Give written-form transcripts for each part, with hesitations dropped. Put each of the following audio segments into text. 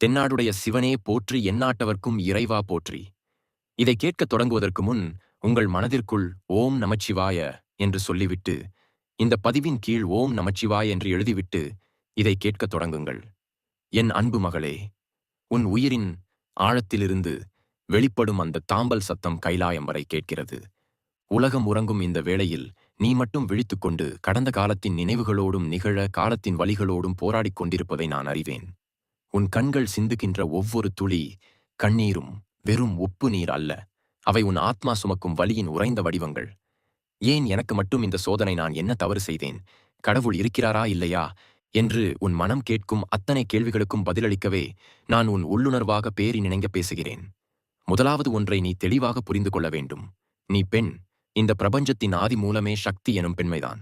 தென்னாடுடைய சிவனே போற்றி எந்நாட்டவர்க்கும் இறைவா போற்றி. இதை கேட்கத் தொடங்குவதற்கு முன் உங்கள் மனதிற்குள் ஓம் நமச்சிவாய என்று சொல்லிவிட்டு, இந்த பதிவின் கீழ் ஓம் நமச்சிவாய என்று எழுதிவிட்டு இதை கேட்கத் தொடங்குங்கள். என் அன்பு மகளே, உன் உயிரின் ஆழத்திலிருந்து வெளிப்படும் அந்த தாம்பல் சத்தம் கைலாயம் வரை கேட்கிறது. உலகம் உறங்கும் இந்த வேளையில் நீ மட்டும் விழித்துக்கொண்டு கடந்த காலத்தின் நினைவுகளோடும் நிகழ காலத்தின் வலிகளோடும் போராடிக் கொண்டிருப்பதை நான் அறிவேன். உன் கண்கள் சிந்துகின்ற ஒவ்வொரு துளி கண்ணீரும் வெறும் உப்பு நீர் அல்ல. அவை உன் ஆத்மா சுமக்கும் வலியின் உறைந்த வடிவங்கள். ஏன் எனக்கு மட்டும் இந்த சோதனை? நான் என்ன தவறு செய்தேன்? கடவுள் இருக்கிறாரா இல்லையா என்று உன் மனம் கேட்கும் அத்தனை கேள்விகளுக்கும் பதிலளிக்கவே நான் உன் உள்ளுணர்வாக பேரி நினைங்க பேசுகிறேன். முதலாவது ஒன்றை நீ தெளிவாக புரிந்து கொள்ள வேண்டும். நீ பெண். இந்த பிரபஞ்சத்தின் ஆதி மூலமே சக்தி எனும் பெண்மைதான்.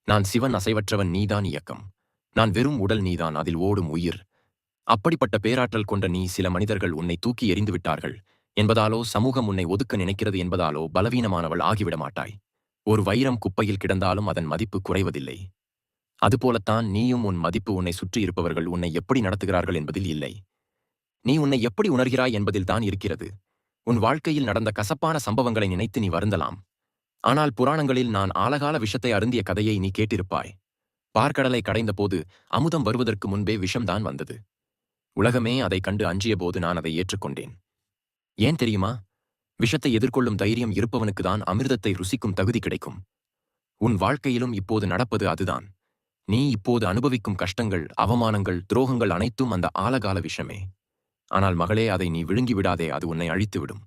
நான் சிவன், அசைவற்றவன், நீதான் இயக்கம். நான் வெறும் உடல், நீதான் அதில் ஓடும் உயிர். அப்படிப்பட்ட பேராற்றல் கொண்ட நீ, சில மனிதர்கள் உன்னை தூக்கி எறிந்து விட்டார்கள் என்பதாலோ, சமூகம் உன்னை ஒதுக்க நினைக்கிறது என்பதாலோ பலவீனமானவள் ஆகிவிட மாட்டாய். ஒரு வைரம் குப்பையில் கிடந்தாலும் அதன் மதிப்பு குறைவதில்லை. அதுபோலத்தான் நீயும். உன் மதிப்பு உன்னை சுற்றி இருப்பவர்கள் உன்னை எப்படி நடத்துகிறார்கள் என்பதில் இல்லை. நீ உன்னை எப்படி உணர்கிறாய் என்பதில் தான் இருக்கிறது. உன் வாழ்க்கையில் நடந்த கசப்பான சம்பவங்களை நினைத்து நீ வருந்தலாம். ஆனால் புராணங்களில் நான் ஆழகால விஷத்தை அருந்திய கதையை நீ கேட்டிருப்பாய். பார்க்கடலை கடைந்தபோது அமுதம் வருவதற்கு முன்பே விஷம்தான் வந்தது. உலகமே அதைக் கண்டு அஞ்சியபோது நான் அதை ஏற்றுக்கொண்டேன். ஏன் தெரியுமா? விஷத்தை எதிர்கொள்ளும் தைரியம் இருப்பவனுக்குதான் அமிர்தத்தை ருசிக்கும் தகுதி கிடைக்கும். உன் வாழ்க்கையிலும் இப்போது நடப்பது அதுதான். நீ இப்போது அனுபவிக்கும் கஷ்டங்கள், அவமானங்கள், துரோகங்கள் அனைத்தும் அந்த ஆழகால விஷமே. ஆனால் மகளே, அதை நீ விழுங்கி விடாதே. அது உன்னை அழித்துவிடும்.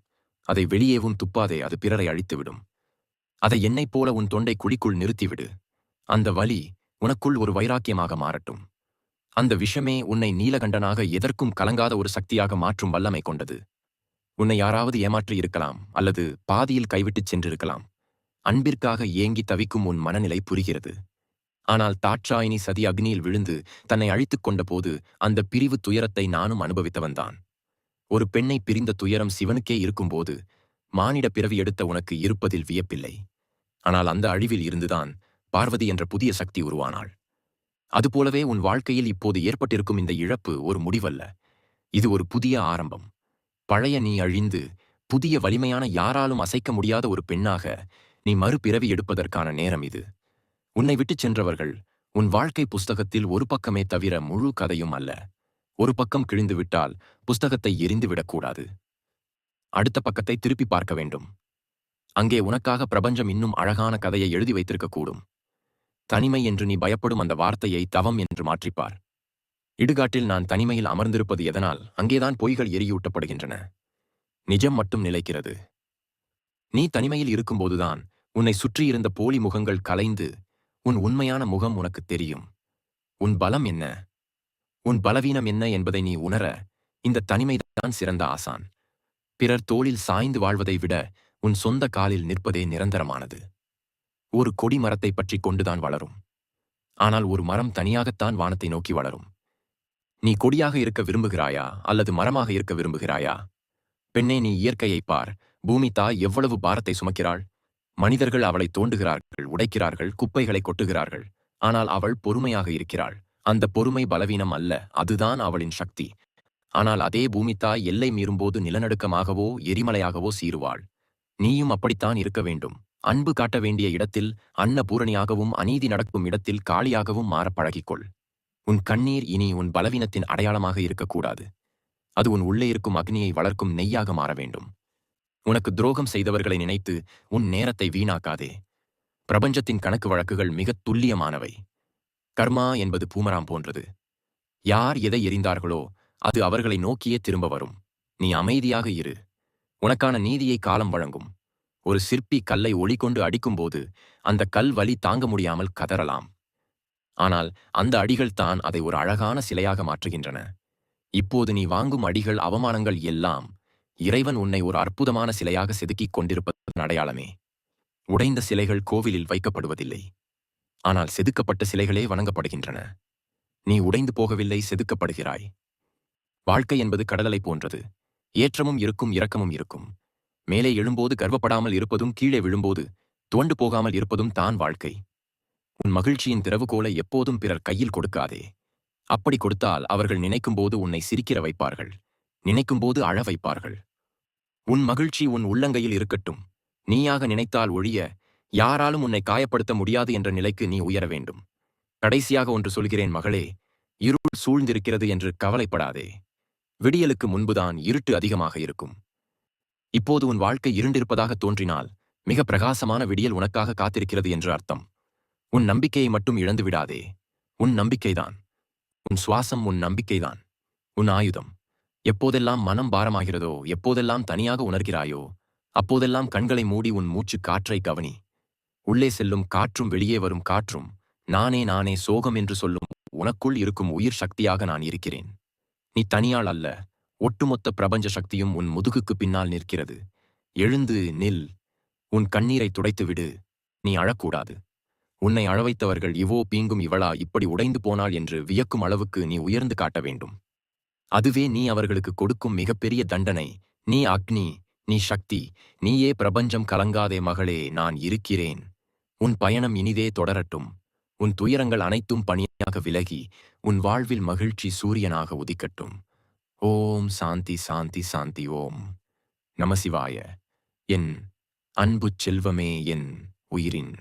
அதை வெளியேவும் துப்பாதே. அது பிறரை அழித்துவிடும். அதை என்னைப் போல உன் தொண்டை குழிக்குள் நிறுத்திவிடு. அந்த வலி உனக்குள் ஒரு வைராக்கியமாக மாறட்டும். அந்த விஷமே உன்னை நீலகண்டனாக, எதற்கும் கலங்காத ஒரு சக்தியாக மாற்றும் வல்லமை கொண்டது. உன்னை யாராவது ஏமாற்றி இருக்கலாம், அல்லது பாதியில் கைவிட்டுச் சென்றிருக்கலாம். அன்பிற்காக ஏங்கி தவிக்கும் உன் மனநிலை புரிகிறது. ஆனால் தாட்சாயினி சதி அக்னியில் விழுந்து தன்னை அழித்துக் கொண்ட போது அந்த பிரிவு துயரத்தை நானும் அனுபவித்தவன்தான். ஒரு பெண்ணை பிரிந்த துயரம் சிவனுக்கே இருக்கும்போது மானிட பிறவி எடுத்த உனக்கு இருப்பதில் வியப்பில்லை. ஆனால் அந்த அழிவில் இருந்துதான் பார்வதி என்ற புதிய சக்தி உருவானாள். அதுபோலவே உன் வாழ்க்கையில் இப்போது ஏற்பட்டிருக்கும் இந்த இழப்பு ஒரு முடிவல்ல. இது ஒரு புதிய ஆரம்பம். பழைய நீ அழிந்து புதிய வலிமையான, யாராலும் அசைக்க முடியாத ஒரு பெண்ணாக நீ மறுபிறவி எடுப்பதற்கான நேரம் இது. உன்னை விட்டுச் சென்றவர்கள் உன் வாழ்க்கை புஸ்தகத்தில் ஒரு பக்கமே தவிர முழு கதையும் அல்ல. ஒரு பக்கம் கிழிந்துவிட்டால் புஸ்தகத்தை எரிந்துவிடக்கூடாது. அடுத்த பக்கத்தை திருப்பி பார்க்க வேண்டும். அங்கே உனக்காக பிரபஞ்சம் இன்னும் அழகான கதையை எழுதி வைத்திருக்கக்கூடும். தனிமை என்று நீ பயப்படும் அந்த வார்த்தையை தவம் என்று மாற்றிப்பார். இடுகாட்டில் நான் தனிமையில் அமர்ந்திருப்பது எதனால்? அங்கேதான் பொய்கள் எரியூட்டப்படுகின்றன. நிஜம் மட்டும் நிலைக்கிறது. நீ தனிமையில் இருக்கும்போதுதான் உன்னை சுற்றியிருந்த போலி முகங்கள் கலைந்து உன் உண்மையான முகம் உனக்கு தெரியும். உன் பலம் என்ன, உன் பலவீனம் என்ன என்பதை நீ உணர இந்த தனிமைதான் சிறந்த ஆசான். பிறர் தோளில் சாய்ந்து வாழ்வதை விட உன் சொந்த காலில் நிற்பதே நிரந்தரமானது. ஒரு கொடி மரத்தை பற்றி கொண்டுதான் வளரும். ஆனால் ஒரு மரம் தனியாகத்தான் வானத்தை நோக்கி வளரும். நீ கொடியாக இருக்க விரும்புகிறாயா அல்லது மரமாக இருக்க விரும்புகிறாயா? பெண்ணே, நீ இயற்கையை பார். பூமி தாய் எவ்வளவு பாரத்தை சுமக்கிறாள். மனிதர்கள் அவளை தோண்டுகிறார்கள், உடைக்கிறார்கள், குப்பைகளை கொட்டுகிறார்கள். ஆனால் அவள் பொறுமையாக இருக்கிறாள். அந்த பொறுமை பலவீனம் அல்ல, அதுதான் அவளின் சக்தி. ஆனால் அதே பூமி தாய் எல்லை மீறும்போது நிலநடுக்கமாகவோ எரிமலையாகவோ சீறுவாள். நீயும் அப்படித்தான் இருக்க வேண்டும். அன்பு காட்ட வேண்டிய இடத்தில் அன்னபூரணியாகவும், அநீதி நடக்கும் இடத்தில் காளியாகவும் மாற பழகிக்கொள். உன் கண்ணீர் இனி உன் பலவீனத்தின் அடையாளமாக இருக்கக்கூடாது. அது உன் உள்ளே இருக்கும் அக்னியை வளர்க்கும் நெய்யாக மாற வேண்டும். உனக்கு துரோகம் செய்தவர்களை நினைத்து உன் நேரத்தை வீணாக்காதே. பிரபஞ்சத்தின் கணக்கு வழக்குகள் மிகத் துல்லியமானவை. கர்மா என்பது பூமராம் போன்றது. யார் எதை எறிந்தார்களோ அது அவர்களை நோக்கியே திரும்ப வரும். நீ அமைதியாக இரு. உனக்கான நீதியை காலம் வழங்கும். ஒரு சிற்பி கல்லை ஒளி கொண்டு அடிக்கும்போது அந்த கல் வலி தாங்க முடியாமல் கதறலாம். ஆனால் அந்த அடிகள் தான் அதை ஒரு அழகான சிலையாக மாற்றுகின்றன. இப்போது நீ வாங்கும் அடிகள், அவமானங்கள் எல்லாம் இறைவன் உன்னை ஒரு அற்புதமான சிலையாக செதுக்கிக் கொண்டிருப்பதன் அடையாளமே. உடைந்த சிலைகள் கோவிலில் வைக்கப்படுவதில்லை. ஆனால் செதுக்கப்பட்ட சிலைகளே வணங்கப்படுகின்றன. நீ உடைந்து போகவில்லை, செதுக்கப்படுகிறாய். வாழ்க்கை என்பது கடலலை போன்றது. ஏற்றமும் இருக்கும், இரக்கமும் இருக்கும். மேலே எழும்போது கர்வப்படாமல் இருப்பதும், கீழே விழும்போது துவண்டு போகாமல் இருப்பதும் தான் வாழ்க்கை. உன் மகிழ்ச்சியின் திறவுகோலை எப்போதும் பிறர் கையில் கொடுக்காதே. அப்படி கொடுத்தால் அவர்கள் நினைக்கும்போது உன்னை சிரிக்கிற வைப்பார்கள், நினைக்கும்போது அழ வைப்பார்கள். உன் மகிழ்ச்சி உன் உள்ளங்கையில் இருக்கட்டும். நீயாக நினைத்தால் ஒழிய யாராலும் உன்னை காயப்படுத்த முடியாது என்ற நிலைக்கு நீ உயர வேண்டும். கடைசியாக ஒன்று சொல்கிறேன் மகளே, இருள் சூழ்ந்திருக்கிறது என்று கவலைப்படாதே. விடியலுக்கு முன்புதான் இருட்டு அதிகமாக இருக்கும். இப்போது உன் வாழ்க்கை இருண்டிருப்பதாக தோன்றினால் மிக பிரகாசமான விடியல் உனக்காக காத்திருக்கிறது என்று அர்த்தம். உன் நம்பிக்கையை மட்டும் இழந்து விடாதே. உன் நம்பிக்கைதான், உன் சுவாசம் உன் நம்பிக்கைதான், உன் ஆயுதம். எப்போதெல்லாம் மனம் பாரமாகிறதோ, எப்போதெல்லாம் தனியாக உணர்கிறாயோ, அப்போதெல்லாம் கண்களை மூடி உன் மூச்சு காற்றை கவனி. உள்ளே செல்லும் காற்றும் வெளியே வரும் காற்றும் நானே நானே சோகம் என்று சொல்லும் உனக்குள் இருக்கும் உயிர் சக்தியாக நான் இருக்கிறேன். நீ தனியாள் அல்ல. ஒட்டுமொத்த பிரபஞ்ச சக்தியும் உன் முதுகுக்கு பின்னால் நிற்கிறது. எழுந்து நில். உன் கண்ணீரை துடைத்துவிடு. நீ அழக்கூடாது. உன்னை அழவைத்தவர்கள் இவோ பீங்கும் இவளா இப்படி உடைந்து போனாள் என்று வியக்கும் அளவுக்கு நீ உயர்ந்து காட்ட வேண்டும். அதுவே நீ அவர்களுக்கு கொடுக்கும் மிகப்பெரிய தண்டனை. நீ அக்னி, நீ சக்தி, நீயே பிரபஞ்சம். கலங்காதே மகளே, நான் இருக்கிறேன். உன் பயணம் இனிதே தொடரட்டும். உன் துயரங்கள் அனைத்தும் பணியாக விலகி உன் வாழ்வில் மகிழ்ச்சி சூரியனாக உதிக்கட்டும். ஓம் சாந்தி சாந்தி சாந்தி. ஓம் நமசிவாய. என் அன்பு செல்வமே, என் உயிரின்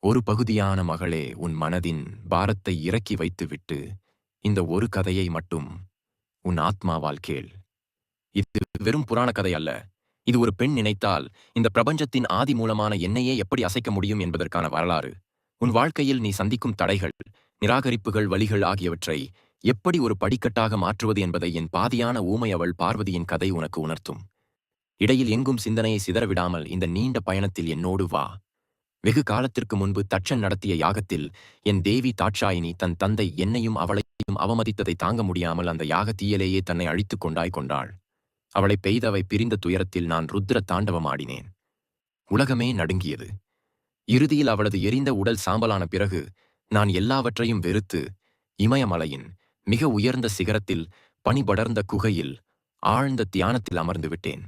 ஒரு பகுதியான மகளே, உன் மனதின் பாரத்தை இறக்கி வைத்துவிட்டு இந்த ஒரு கதையை மட்டும் உன் ஆத்மாவால் கேள். இது வெறும் புராண கதை அல்ல. இது ஒரு பெண் நினைத்தால் இந்த பிரபஞ்சத்தின் ஆதி மூலமான என்னையே எப்படி அசைக்க முடியும் என்பதற்கான வரலாறு. உன் வாழ்க்கையில் நீ சந்திக்கும் தடைகள், நிராகரிப்புகள், வலிகள் ஆகியவற்றை எப்படி ஒரு படிக்கட்டாக மாற்றுவது என்பதை என் பாதியான ஊமை அவள் பார்வதியின் கதை உனக்கு உணர்த்தும். இடையில் எங்கும் சிந்தனையை சிதறவிடாமல் இந்த நீண்ட பயணத்தில் என்னோடு வா. வெகு காலத்திற்கு முன்பு தட்சன் நடத்திய யாகத்தில் என் தேவி தாட்சாயினி தன் தந்தை என்னையும் அவளையும் அவமதித்ததை தாங்க முடியாமல் அந்த யாகத்தீயிலேயே தன்னை அழித்துக் கொண்டாள். அவளை பெய்தவை பிரிந்த துயரத்தில் நான் ருத்ர தாண்டவமாடினேன். உலகமே நடுங்கியது. இறுதியில் அவளது எரிந்த உடல் சாம்பலான பிறகு நான் எல்லாவற்றையும் வெறுத்து இமயமலையின் மிக உயர்ந்த சிகரத்தில் பனிபடர்ந்த குகையில் ஆழ்ந்த தியானத்தில் அமர்ந்து விட்டேன்.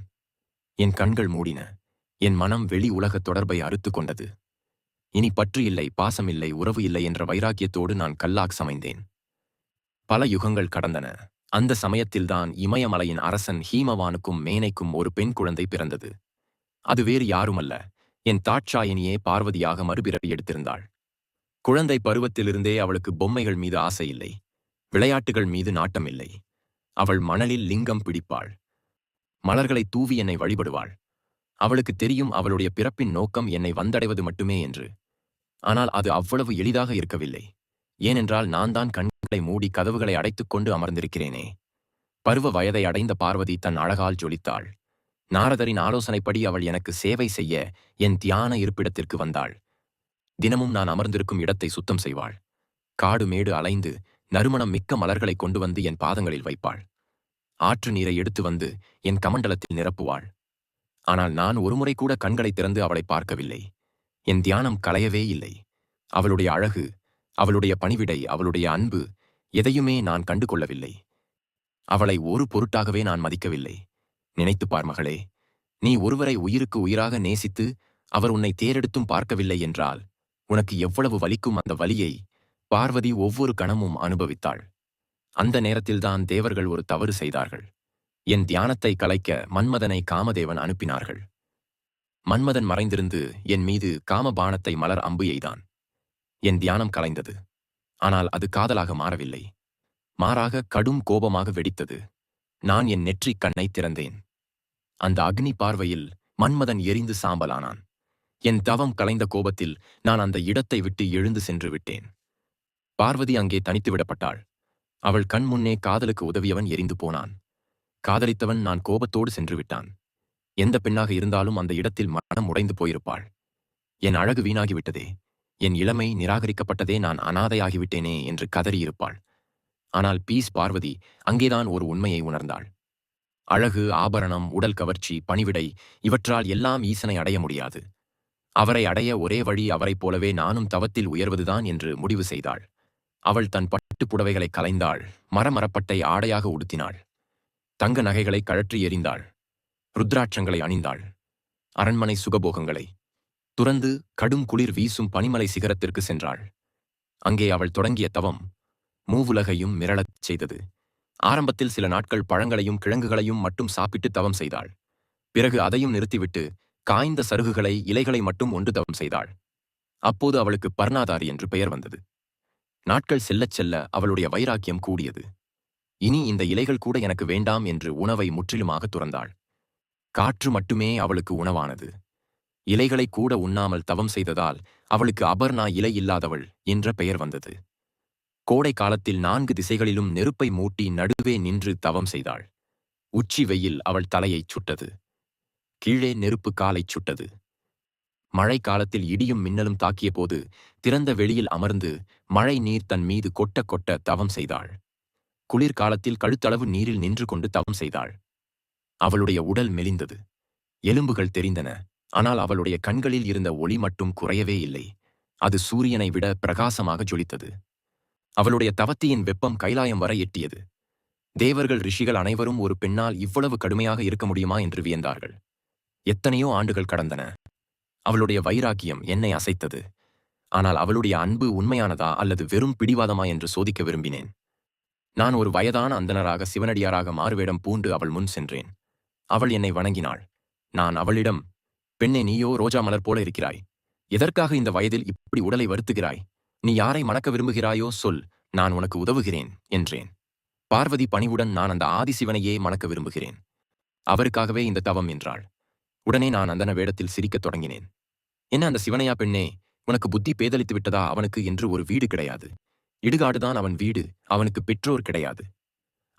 என் கண்கள் மூடின. என் மனம் வெளி உலக தொடர்பை அறுத்து கொண்டது. இனி பற்று இல்லை, பாசம் இல்லை, உறவு இல்லை என்ற வைராக்கியத்தோடு நான் கல்லாக் சமைந்தேன். பல யுகங்கள் கடந்தன. அந்த சமயத்தில்தான் இமயமலையின் அரசன் ஹீமவானுக்கும் மேனைக்கும் ஒரு பெண் குழந்தை பிறந்தது. அது வேறு யாருமல்ல, என் தாட்சாயினியே பார்வதியாக மறுபிறவி எடுத்திருந்தாள். குழந்தை பருவத்திலிருந்தே அவளுக்கு பொம்மைகள் மீது ஆசை இல்லை, விளையாட்டுகள் மீது நாட்டம் இல்லை. அவள் மணலில் லிங்கம் பிடிப்பாள், மலர்களை தூவி என்னை வழிபடுவாள். அவளுக்கு தெரியும் அவளுடைய பிறப்பின் நோக்கம் என்னை வந்தடைவது மட்டுமே என்று. ஆனால் அது அவ்வளவு எளிதாக இருக்கவில்லை. ஏனென்றால் நான் தான் கண்களை மூடி கதவுகளை அடைத்துக் கொண்டு அமர்ந்திருக்கிறேனே. பருவ வயதை அடைந்த பார்வதி தன் அழகால் ஜொலித்தாள். நாரதரின் ஆலோசனைப்படி அவள் எனக்கு சேவை செய்ய என் தியான இருப்பிடத்திற்கு வந்தாள். தினமும் நான் அமர்ந்திருக்கும் இடத்தை சுத்தம் செய்வாள். காடு மேடு அலைந்து நறுமணம் மிக்க மலர்களை கொண்டு வந்து என் பாதங்களில் வைப்பாள். ஆற்று நீரை எடுத்து வந்து என் கமண்டலத்தில் நிரப்புவாள். ஆனால் நான் ஒருமுறை கூட கண்களை திறந்து அவளை பார்க்கவில்லை. என் தியானம் கலையவே இல்லை. அவளுடைய அழகு, அவளுடைய பணிவிடை, அவளுடைய அன்பு எதையுமே நான் கண்டு கொள்ளவில்லை. அவளை ஒரு பொருட்டாகவே நான் மதிக்கவில்லை. நினைத்துப்பார் மகளே, நீ ஒருவரை உயிருக்கு உயிராக நேசித்து அவர் உன்னை தேரெடுத்தும் பார்க்கவில்லை என்றால் உனக்கு எவ்வளவு வலிக்கும். அந்த வலியை பார்வதி ஒவ்வொரு கணமும் அனுபவித்தாள். அந்த நேரத்தில்தான் தேவர்கள் ஒரு தவறு செய்தார்கள். என் தியானத்தை கலைக்க மன்மதனை காமதேவன் அனுப்பினார்கள். மன்மதன் மறைந்திருந்து என் மீது காமபாணத்தை மலர் அம்பு எய்தான். என் தியானம் கலைந்தது. ஆனால் அது காதலாக மாறவில்லை. மாறாக கடும் கோபமாக வெடித்தது. நான் என் நெற்றிக் கண்ணை திறந்தேன். அந்த அக்னி பார்வையில் மன்மதன் எரிந்து சாம்பலானான். என் தவம் கலைந்த கோபத்தில் நான் அந்த இடத்தை விட்டு எழுந்து சென்று விட்டேன். பார்வதி அங்கே தனித்து விடப்பட்டாள். அவள் கண் முன்னே காதலுக்கு உதவியவன் எரிந்து போனான். காதலித்தவன் நான் கோபத்தோடு சென்று விட்டான். எந்த பெண்ணாக இருந்தாலும் அந்த இடத்தில் மனம் உடைந்து போயிருப்பாள். என் அழகு வீணாகிவிட்டதே, என் இளமை நிராகரிக்கப்பட்டதே, நான் அனாதையாகிவிட்டேனே என்று கதறியிருப்பாள். ஆனால் பீஸ் பார்வதி அங்கேதான் ஒரு உண்மையை உணர்ந்தாள். அழகு, ஆபரணம், உடல் கவர்ச்சி, பணிவிடை இவற்றால் எல்லாம் ஈசனை அடைய முடியாது. அவரை அடைய ஒரே வழி அவரைப் போலவே நானும் தவத்தில் உயர்வதுதான் என்று முடிவு செய்தாள். அவள் தன் பட்டுப் புடவைகளை கலைந்தாள். மரமரப்பட்டை ஆடையாக உடுத்தினாள். தங்க நகைகளை கழற்றி எறிந்தாள். ருத்ராட்சங்களை அணிந்தாள். அரண்மனை சுகபோகங்களை துறந்து கடும் குளிர் வீசும் பனிமலை சிகரத்திற்கு சென்றாள். அங்கே அவள் தொடங்கிய தவம் மூவுலகையும் மிரளச் செய்தது. ஆரம்பத்தில் சில நாட்கள் பழங்களையும் கிழங்குகளையும் மட்டும் சாப்பிட்டு தவம் செய்தாள். பிறகு அதையும் நிறுத்திவிட்டு காய்ந்த சருகுகளை இலைகளை மட்டும் ஒன்று தவம் செய்தாள். அப்போது அவளுக்கு பர்ணாதாரி என்று பெயர் வந்தது. நாட்கள் செல்லச் செல்ல அவளுடைய வைராக்கியம் கூடியது. இனி இந்த இலைகள் கூட எனக்கு வேண்டாம் என்று உணவை முற்றிலுமாக துறந்தாள். காற்று மட்டுமே அவளுக்கு உணவானது. இலைகளை கூட உண்ணாமல் தவம் செய்ததால் அவளுக்கு அபர்ணா இலை இல்லாதவள் என்ற பெயர் வந்தது. கோடை காலத்தில் 4 திசைகளிலும் நெருப்பை மூட்டி நடுவே நின்று தவம் செய்தாள். உச்சி வெயில் அவள் தலையைச் சுட்டது. கீழே நெருப்பு காலைச் சுட்டது. மழை காலத்தில் இடியும் மின்னலும் தாக்கிய போது திறந்த வெளியில் அமர்ந்து மழை நீர் தன் மீது கொட்ட கொட்ட தவம் செய்தாள். குளிர்காலத்தில் கழுத்தளவு நீரில் நின்று கொண்டு தவம் செய்தாள். அவளுடைய உடல் மெலிந்தது. எலும்புகள் தெரிந்தன. ஆனால் அவளுடைய கண்களில் இருந்த ஒளி மட்டும் குறையவே இல்லை. அது சூரியனை விட பிரகாசமாக ஜொலித்தது. அவளுடைய தவத்தியின் வெப்பம் கைலாயம் வரை எட்டியது. தேவர்கள் ரிஷிகள் அனைவரும் ஒரு பெண்ணால் இவ்வளவு கடுமையாக இருக்க முடியுமா என்று வியந்தார்கள். எத்தனையோ ஆண்டுகள் கடந்தன. அவளுடைய வைராக்கியம் என்னை அசைத்தது. ஆனால் அவளுடைய அன்பு உண்மையானதா அல்லது வெறும் பிடிவாதமா என்று சோதிக்க விரும்பினேன். நான் ஒரு வயதான அந்தணராக சிவனடியாராக மாறுவேடம் பூண்டு அவள் முன் சென்றேன். அவள் என்னை வணங்கினாள். நான் அவளிடம், பெண்ணே, நீயோ ரோஜா மலர் போல இருக்கிறாய். எதற்காக இந்த வயதில் இப்படி உடலை வருத்துகிறாய்? நீ யாரை மணக்க விரும்புகிறாயோ சொல், நான் உனக்கு உதவுகிறேன் என்றேன். பார்வதி பணிவுடன், நான் அந்த ஆதிசிவனையே மணக்க விரும்புகிறேன். அவருக்காகவே இந்த தவம் என்றாள். உடனே நான் அந்தன வேடத்தில் சிரிக்கத் தொடங்கினேன். என்ன அந்த சிவனையா பெண்ணே, உனக்கு புத்தி பேதலித்து விட்டதா? அவனுக்கு என்று ஒரு வீடு கிடையாது. இடுகாடுதான் அவன் வீடு. அவனுக்கு பெற்றோர் கிடையாது.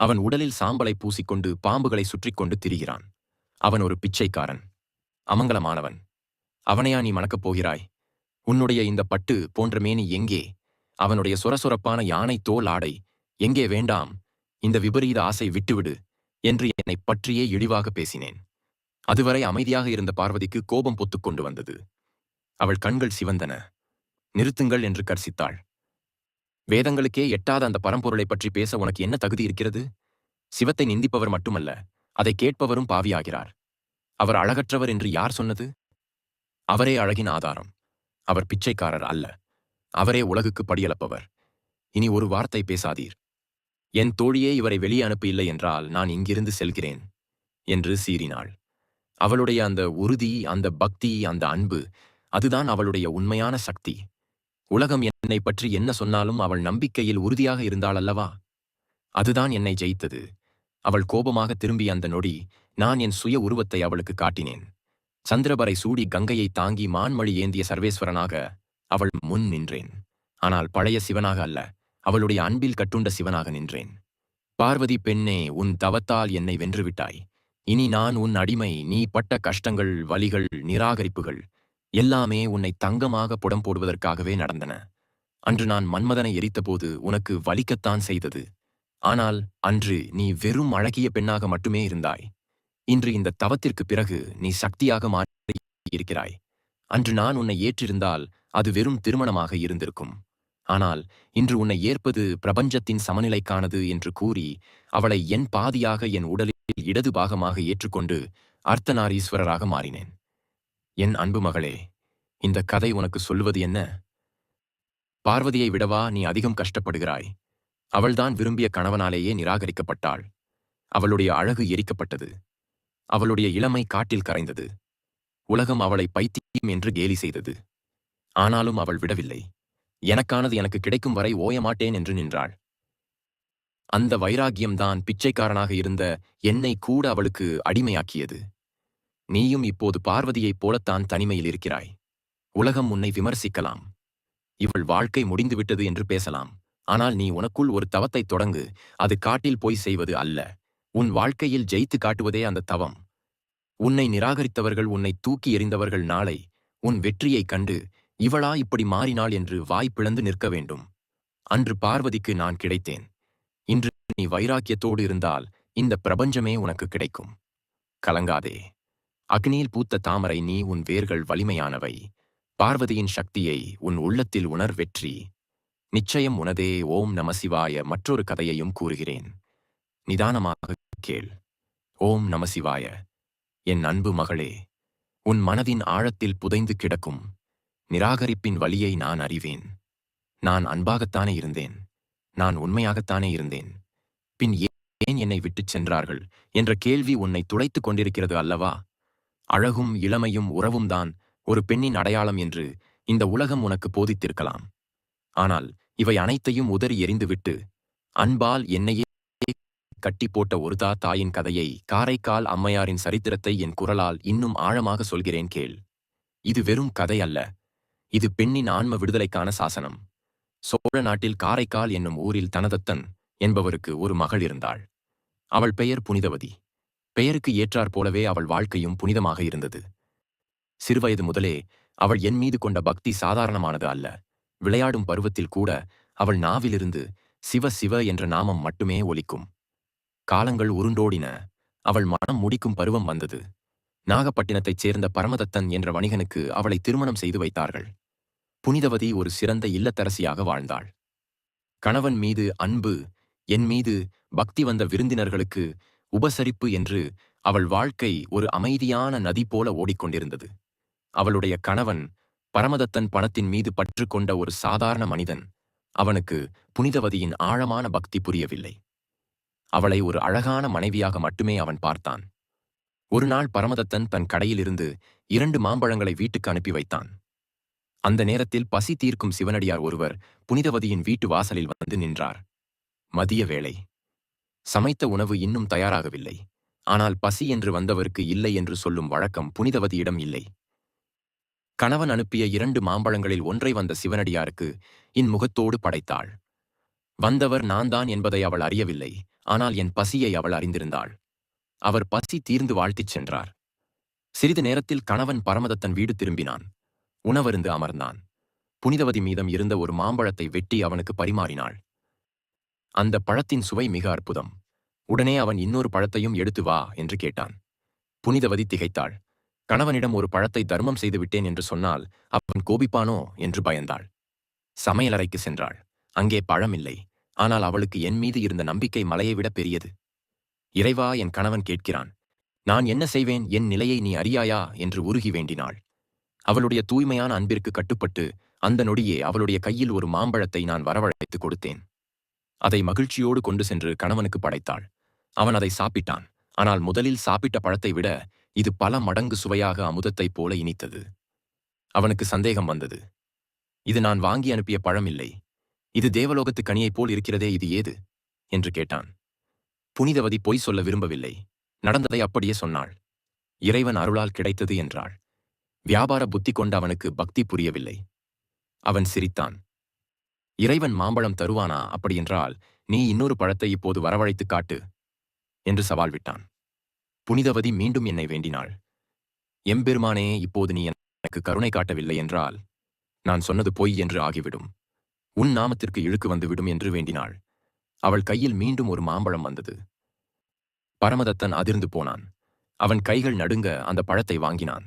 அவன் உடலில் சாம்பலை பூசிக்கொண்டு பாம்புகளை சுற்றிக் கொண்டு திரிகிறான். அவன் ஒரு பிச்சைக்காரன், அமங்கலமானவன். அவனையா நீ மணக்கப் போகிறாய்? உன்னுடைய இந்த பட்டு போன்ற மேனி எங்கே? அவனுடைய சொரசொரப்பான யானை தோல் ஆடை எங்கே? வேண்டாம், இந்த விபரீத ஆசை விட்டுவிடு என்று என்னை பற்றியே இழிவாக பேசினேன். அதுவரை அமைதியாக இருந்த பார்வதிக்கு கோபம் பொத்துக்கொண்டு வந்தது. அவள் கண்கள் சிவந்தன. நிறுத்துங்கள் என்று கர்சித்தாள். வேதங்களுக்கே எட்டாத அந்த பரம்பொருளைப் பற்றி பேச உனக்கு என்ன தகுதி இருக்கிறது? சிவத்தை நிந்திப்பவர் மட்டுமல்ல, அதை கேட்பவரும் பாவியாகிறார். அவர் அழகற்றவர் என்று யார் சொன்னது? அவரே அழகின் ஆதாரம். அவர் பிச்சைக்காரர் அல்ல. அவரே உலகுக்கு படியளப்பவர். இனி ஒரு வார்த்தை பேசாதீர். என் தோழியே இவரை வெளியே அனுப்ப இல்லை என்றால் நான் இங்கிருந்து செல்கிறேன் என்று சீறினாள். அவளுடைய அந்த உறுதி, அந்த பக்தி, அந்த அன்பு, அதுதான் அவளுடைய உண்மையான சக்தி. உலகம் என்னை பற்றி என்ன சொன்னாலும் அவள் நம்பிக்கையில் உறுதியாக இருந்தாள் அல்லவா? அதுதான் என்னை ஜெயித்தது. அவள் கோபமாக திரும்பிய அந்த நொடி நான் என் சுய உருவத்தை அவளுக்கு காட்டினேன். சந்திரபரை சூடி கங்கையை தாங்கி மான்மழி ஏந்திய சர்வேஸ்வரனாக அவள் முன் நின்றேன். ஆனால் பழைய சிவனாக அல்ல, அவளுடைய அன்பில் கட்டுண்ட சிவனாக நின்றேன். பார்வதி பெண்ணே, உன் தவத்தால் என்னை வென்றுவிட்டாய். இனி நான் உன் அடிமை. நீ பட்ட கஷ்டங்கள், வலிகள், நிராகரிப்புகள் எல்லாமே உன்னை தங்கமாக புடம் போடுவதற்காகவே நடந்தன. அன்று நான் மன்மதனை எரித்தபோது உனக்கு வலிக்கத்தான் செய்தது. ஆனால் அன்று நீ வெறும் அழகிய பெண்ணாக மட்டுமே இருந்தாய். இன்று இந்த தவத்திற்கு பிறகு நீ சக்தியாக மாறி இருக்கிறாய். அன்று நான் உன்னை ஏற்றிருந்தால் அது வெறும் திருமணமாக இருந்திருக்கும். ஆனால் இன்று உன்னை ஏற்பது பிரபஞ்சத்தின் சமநிலைக்கானது என்று கூறி அவளை என் பாதியாக என் உடலில் இடது பாகமாக ஏற்றுக்கொண்டு அர்த்தநாரீஸ்வரராக மாறினேன். என் அன்பு மகளே, இந்த கதை உனக்கு சொல்வது என்ன? பார்வதியை விடவா நீ அதிகம் கஷ்டப்படுகிறாய்? அவள்தான் விரும்பிய கணவனாலேயே நிராகரிக்கப்பட்டாள். அவளுடைய அழகு எரிக்கப்பட்டது. அவளுடைய இளமை காட்டில் கரைந்தது. உலகம் அவளை பைத்தியம் என்று கேலி செய்தது. ஆனாலும் அவள் விடவில்லை. எனக்கானது எனக்கு கிடைக்கும் வரை ஓயமாட்டேன் என்று நின்றாள். அந்த வைராக்கியம்தான் பிச்சைக்காரனாக இருந்த என்னை கூட அவளுக்கு அடிமையாக்கியது. நீயும் இப்போது பார்வதியைப் போலத்தான் தனிமையில் இருக்கிறாய். உலகம் உன்னை விமர்சிக்கலாம். இவள் வாழ்க்கை முடிந்துவிட்டது என்று பேசலாம். ஆனால் நீ உனக்குள் ஒரு தவத்தை தொடங்கு. அது காட்டில் போய் செய்வது அல்ல. உன் வாழ்க்கையில் ஜெயித்து காட்டுவதே அந்த தவம். உன்னை நிராகரித்தவர்கள், உன்னை தூக்கி எறிந்தவர்கள் நாளை உன் வெற்றியைக் கண்டு இவளா இப்படி மாறினாள் என்று வாய் பிளந்து நிற்க வேண்டும். அன்று பார்வதிக்கு நான் கிடைத்தேன். இன்று நீ வைராக்கியத்தோடு இருந்தால் இந்த பிரபஞ்சமே உனக்கு கிடைக்கும். கலங்காதே. அக்னியில் பூத்த தாமரை நீ. உன் வேர்கள் வலிமையானவை. பார்வதியின் சக்தியை உன் உள்ளத்தில் உணர். வெற்றி நிச்சயம் உனதே. ஓம் நம சிவாய. மற்றொரு கதையையும் கூறுகிறேன். நிதானமாக கேள். ஓம் நம சிவாய. என் அன்பு மகளே, உன் மனதின் ஆழத்தில் புதைந்து கிடக்கும் நிராகரிப்பின் வலியை நான் அறிவேன். நான் அன்பாகத்தானே இருந்தேன். நான் உண்மையாகத்தானே இருந்தேன். பின் ஏன் என்னை விட்டுச் சென்றார்கள் என்ற கேள்வி உன்னை துளைத்துக் கொண்டிருக்கிறது அல்லவா? அழகும் இளமையும் உறவும்தான் ஒரு பெண்ணின் அடையாளம் என்று இந்த உலகம் உனக்கு போதித்திருக்கலாம். ஆனால் இவை அனைத்தையும் உதறி எறிந்துவிட்டு அன்பால் என்னையே கட்டி போட்ட ஒரு தாயின் கதையை, காரைக்கால் அம்மையாரின் சரித்திரத்தை என் குரலால் இன்னும் ஆழமாக சொல்கிறேன் கேள். இது வெறும் கதை அல்ல. இது பெண்ணின் ஆன்ம விடுதலைக்கான சாசனம். சோழ நாட்டில் காரைக்கால் என்னும் ஊரில் தனதத்தன் என்பவருக்கு ஒரு மகள் இருந்தாள். அவள் பெயர் புனிதவதி. பெயருக்கு ஏற்றாற் போலவே அவள் வாழ்க்கையும் புனிதமாக இருந்தது. சிறுவயது முதலே அவள் என் மீது கொண்ட பக்தி சாதாரணமானது அல்ல. விளையாடும் பருவத்தில் கூட அவள் நாவிலிருந்து சிவ சிவ என்ற நாமம் மட்டுமே ஒலிக்கும். காலங்கள் உருண்டோடின. அவள் மனம் முடிக்கும் பருவம் வந்தது. நாகப்பட்டினத்தைச் சேர்ந்த பரமதத்தன் என்ற வணிகனுக்கு அவளை திருமணம் செய்து வைத்தார்கள். புனிதவதி ஒரு சிறந்த இல்லத்தரசியாக வாழ்ந்தாள். கணவன் மீது அன்பு, என் மீது பக்தி, வந்த விருந்தினர்களுக்கு உபசரிப்பு என்று அவள் வாழ்க்கை ஒரு அமைதியான நதி போல ஓடிக்கொண்டிருந்தது. அவளுடைய கணவன் பரமதத்தன் பணத்தின் மீது பற்று கொண்ட ஒரு சாதாரண மனிதன். அவனுக்கு புனிதவதியின் ஆழமான பக்தி புரியவில்லை. அவளை ஒரு அழகான மனைவியாக மட்டுமே அவன் பார்த்தான். ஒரு நாள் பரமதத்தன் தன் கடையிலிருந்து 2 மாம்பழங்களை வீட்டுக்கு அனுப்பி வைத்தான். அந்த நேரத்தில் பசி தீர்க்கும் சிவனடியார் ஒருவர் புனிதவதியின் வீட்டு வாசலில் வந்து நின்றார். மதிய வேளை. சமைத்த உணவு இன்னும் தயாராகவில்லை. ஆனால் பசி என்று வந்தவருக்கு இல்லை என்று சொல்லும் வழக்கம் புனிதவதியிடம் இல்லை. கணவன் அனுப்பிய 2 மாம்பழங்களில் ஒன்றை வந்த சிவனடியாருக்கு இன்முகத்தோடு படைத்தாள். வந்தவர் நான்தான் என்பதை அவள் அறியவில்லை. ஆனால் என் பசியை அவள் அறிந்திருந்தாள். அவர் பசி தீர்ந்து வாழ்த்திச் சென்றார். சிறிது நேரத்தில் கணவன் பரமதத்தன் வீடு திரும்பினான். உணவருந்து அமர்ந்தான். புனிதவதி மீதம் இருந்த ஒரு மாம்பழத்தை வெட்டி அவனுக்கு பரிமாறினாள். அந்த பழத்தின் சுவை மிக அற்புதம். உடனே அவன் இன்னொரு பழத்தையும் எடுத்து வா என்று கேட்டான். புனிதவதி திகைத்தாள். கணவனிடம் ஒரு பழத்தை தர்மம் செய்துவிட்டேன் என்று சொன்னால் அவன் கோபிப்பானோ என்று பயந்தாள். சமையலறைக்கு சென்றாள். அங்கே பழம் இல்லை. ஆனால் அவளுக்கு என் மீது இருந்த நம்பிக்கை மலையை விட பெரியது. இறைவா, என் கணவன் கேட்கிறான். நான் என்ன செய்வேன்? என் நிலையை நீ அறியாயா என்று உருகி வேண்டினாள். அவளுடைய தூய்மையான அன்பிற்கு கட்டுப்பட்டு அந்த நொடியே அவளுடைய கையில் ஒரு மாம்பழத்தை நான் வரவழைத்து கொடுத்தேன். அதை மகிழ்ச்சியோடு கொண்டு சென்று கணவனுக்கு படைத்தாள். அவன் அதை சாப்பிட்டான். ஆனால் முதலில் சாப்பிட்ட பழத்தை விட இது பல மடங்கு சுவையாக அமுதத்தைப் போல இனித்தது. அவனுக்கு சந்தேகம் வந்தது. இது நான் வாங்கி அனுப்பிய பழம் இல்லை. இது தேவலோகத்து கனியைப் போல் இருக்கிறதே, இது ஏது என்று கேட்டான். புனிதவதி பொய் சொல்ல விரும்பவில்லை. நடந்ததை அப்படியே சொன்னாள். இறைவன் அருளால் கிடைத்தது என்றாள். வியாபார புத்தி கொண்ட அவனுக்கு பக்தி புரியவில்லை. அவன் சிரித்தான். இறைவன் மாம்பழம் தருவானா? அப்படியென்றால் நீ இன்னொரு பழத்தை இப்போது வரவழைத்துக் காட்டு என்று சவால் விட்டான். புனிதவதி மீண்டும் என்னை வேண்டினாள். எம்பெருமானே, இப்போது நீ எனக்கு கருணை காட்டவில்லை என்றால் நான் சொன்னது பொய் என்று ஆகிவிடும். உன் நாமத்திற்கு இழுக்கு வந்துவிடும் என்று வேண்டினாள். அவள் கையில் மீண்டும் ஒரு மாம்பழம் வந்தது. பரமதத்தன் அதிர்ந்து போனான். அவன் கைகள் நடுங்க அந்த பழத்தை வாங்கினான்.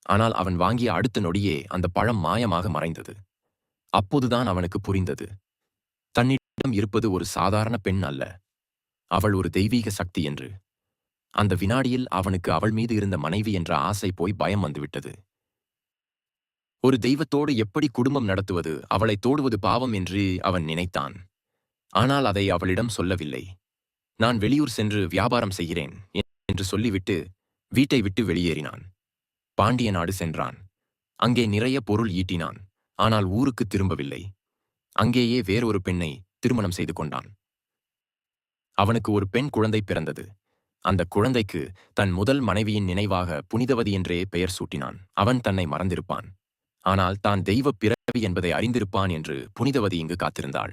ஆனால் அவன் வாங்கிய அடுத்த நொடியே அந்த பழம் மாயமாக மறைந்தது. அப்போதுதான் அவனுக்கு புரிந்தது. தன்னிடம் இருப்பது ஒரு சாதாரண பெண் அல்ல, அவள் ஒரு தெய்வீக சக்தி என்று. அந்த வினாடியில் அவனுக்கு அவள் மீது இருந்த மனைவி என்ற ஆசை போய் பயம் வந்துவிட்டது. ஒரு தெய்வத்தோடு எப்படி குடும்பம் நடத்துவது? அவளை தோடுவது பாவம் என்று அவன் நினைத்தான். ஆனால் அதை அவளிடம் சொல்லவில்லை. நான் வெளியூர் சென்று வியாபாரம் செய்கிறேன் என்று சொல்லிவிட்டு வீட்டை விட்டு வெளியேறினான். பாண்டிய நாடு சென்றான். அங்கே நிறைய பொருள் ஈட்டினான். ஆனால் ஊருக்கு திரும்பவில்லை. அங்கேயே வேறொரு பெண்ணை திருமணம் செய்து கொண்டான். அவனுக்கு ஒரு பெண் குழந்தை பிறந்தது. அந்த குழந்தைக்கு தன் முதல் மனைவியின் நினைவாக புனிதவதி என்றே பெயர் சூட்டினான். அவன் தன்னை மறந்திருப்பான். ஆனால் தான் தெய்வ பிறவி என்பதை அறிந்திருப்பான் என்று புனிதவதி இங்கு காத்திருந்தாள்.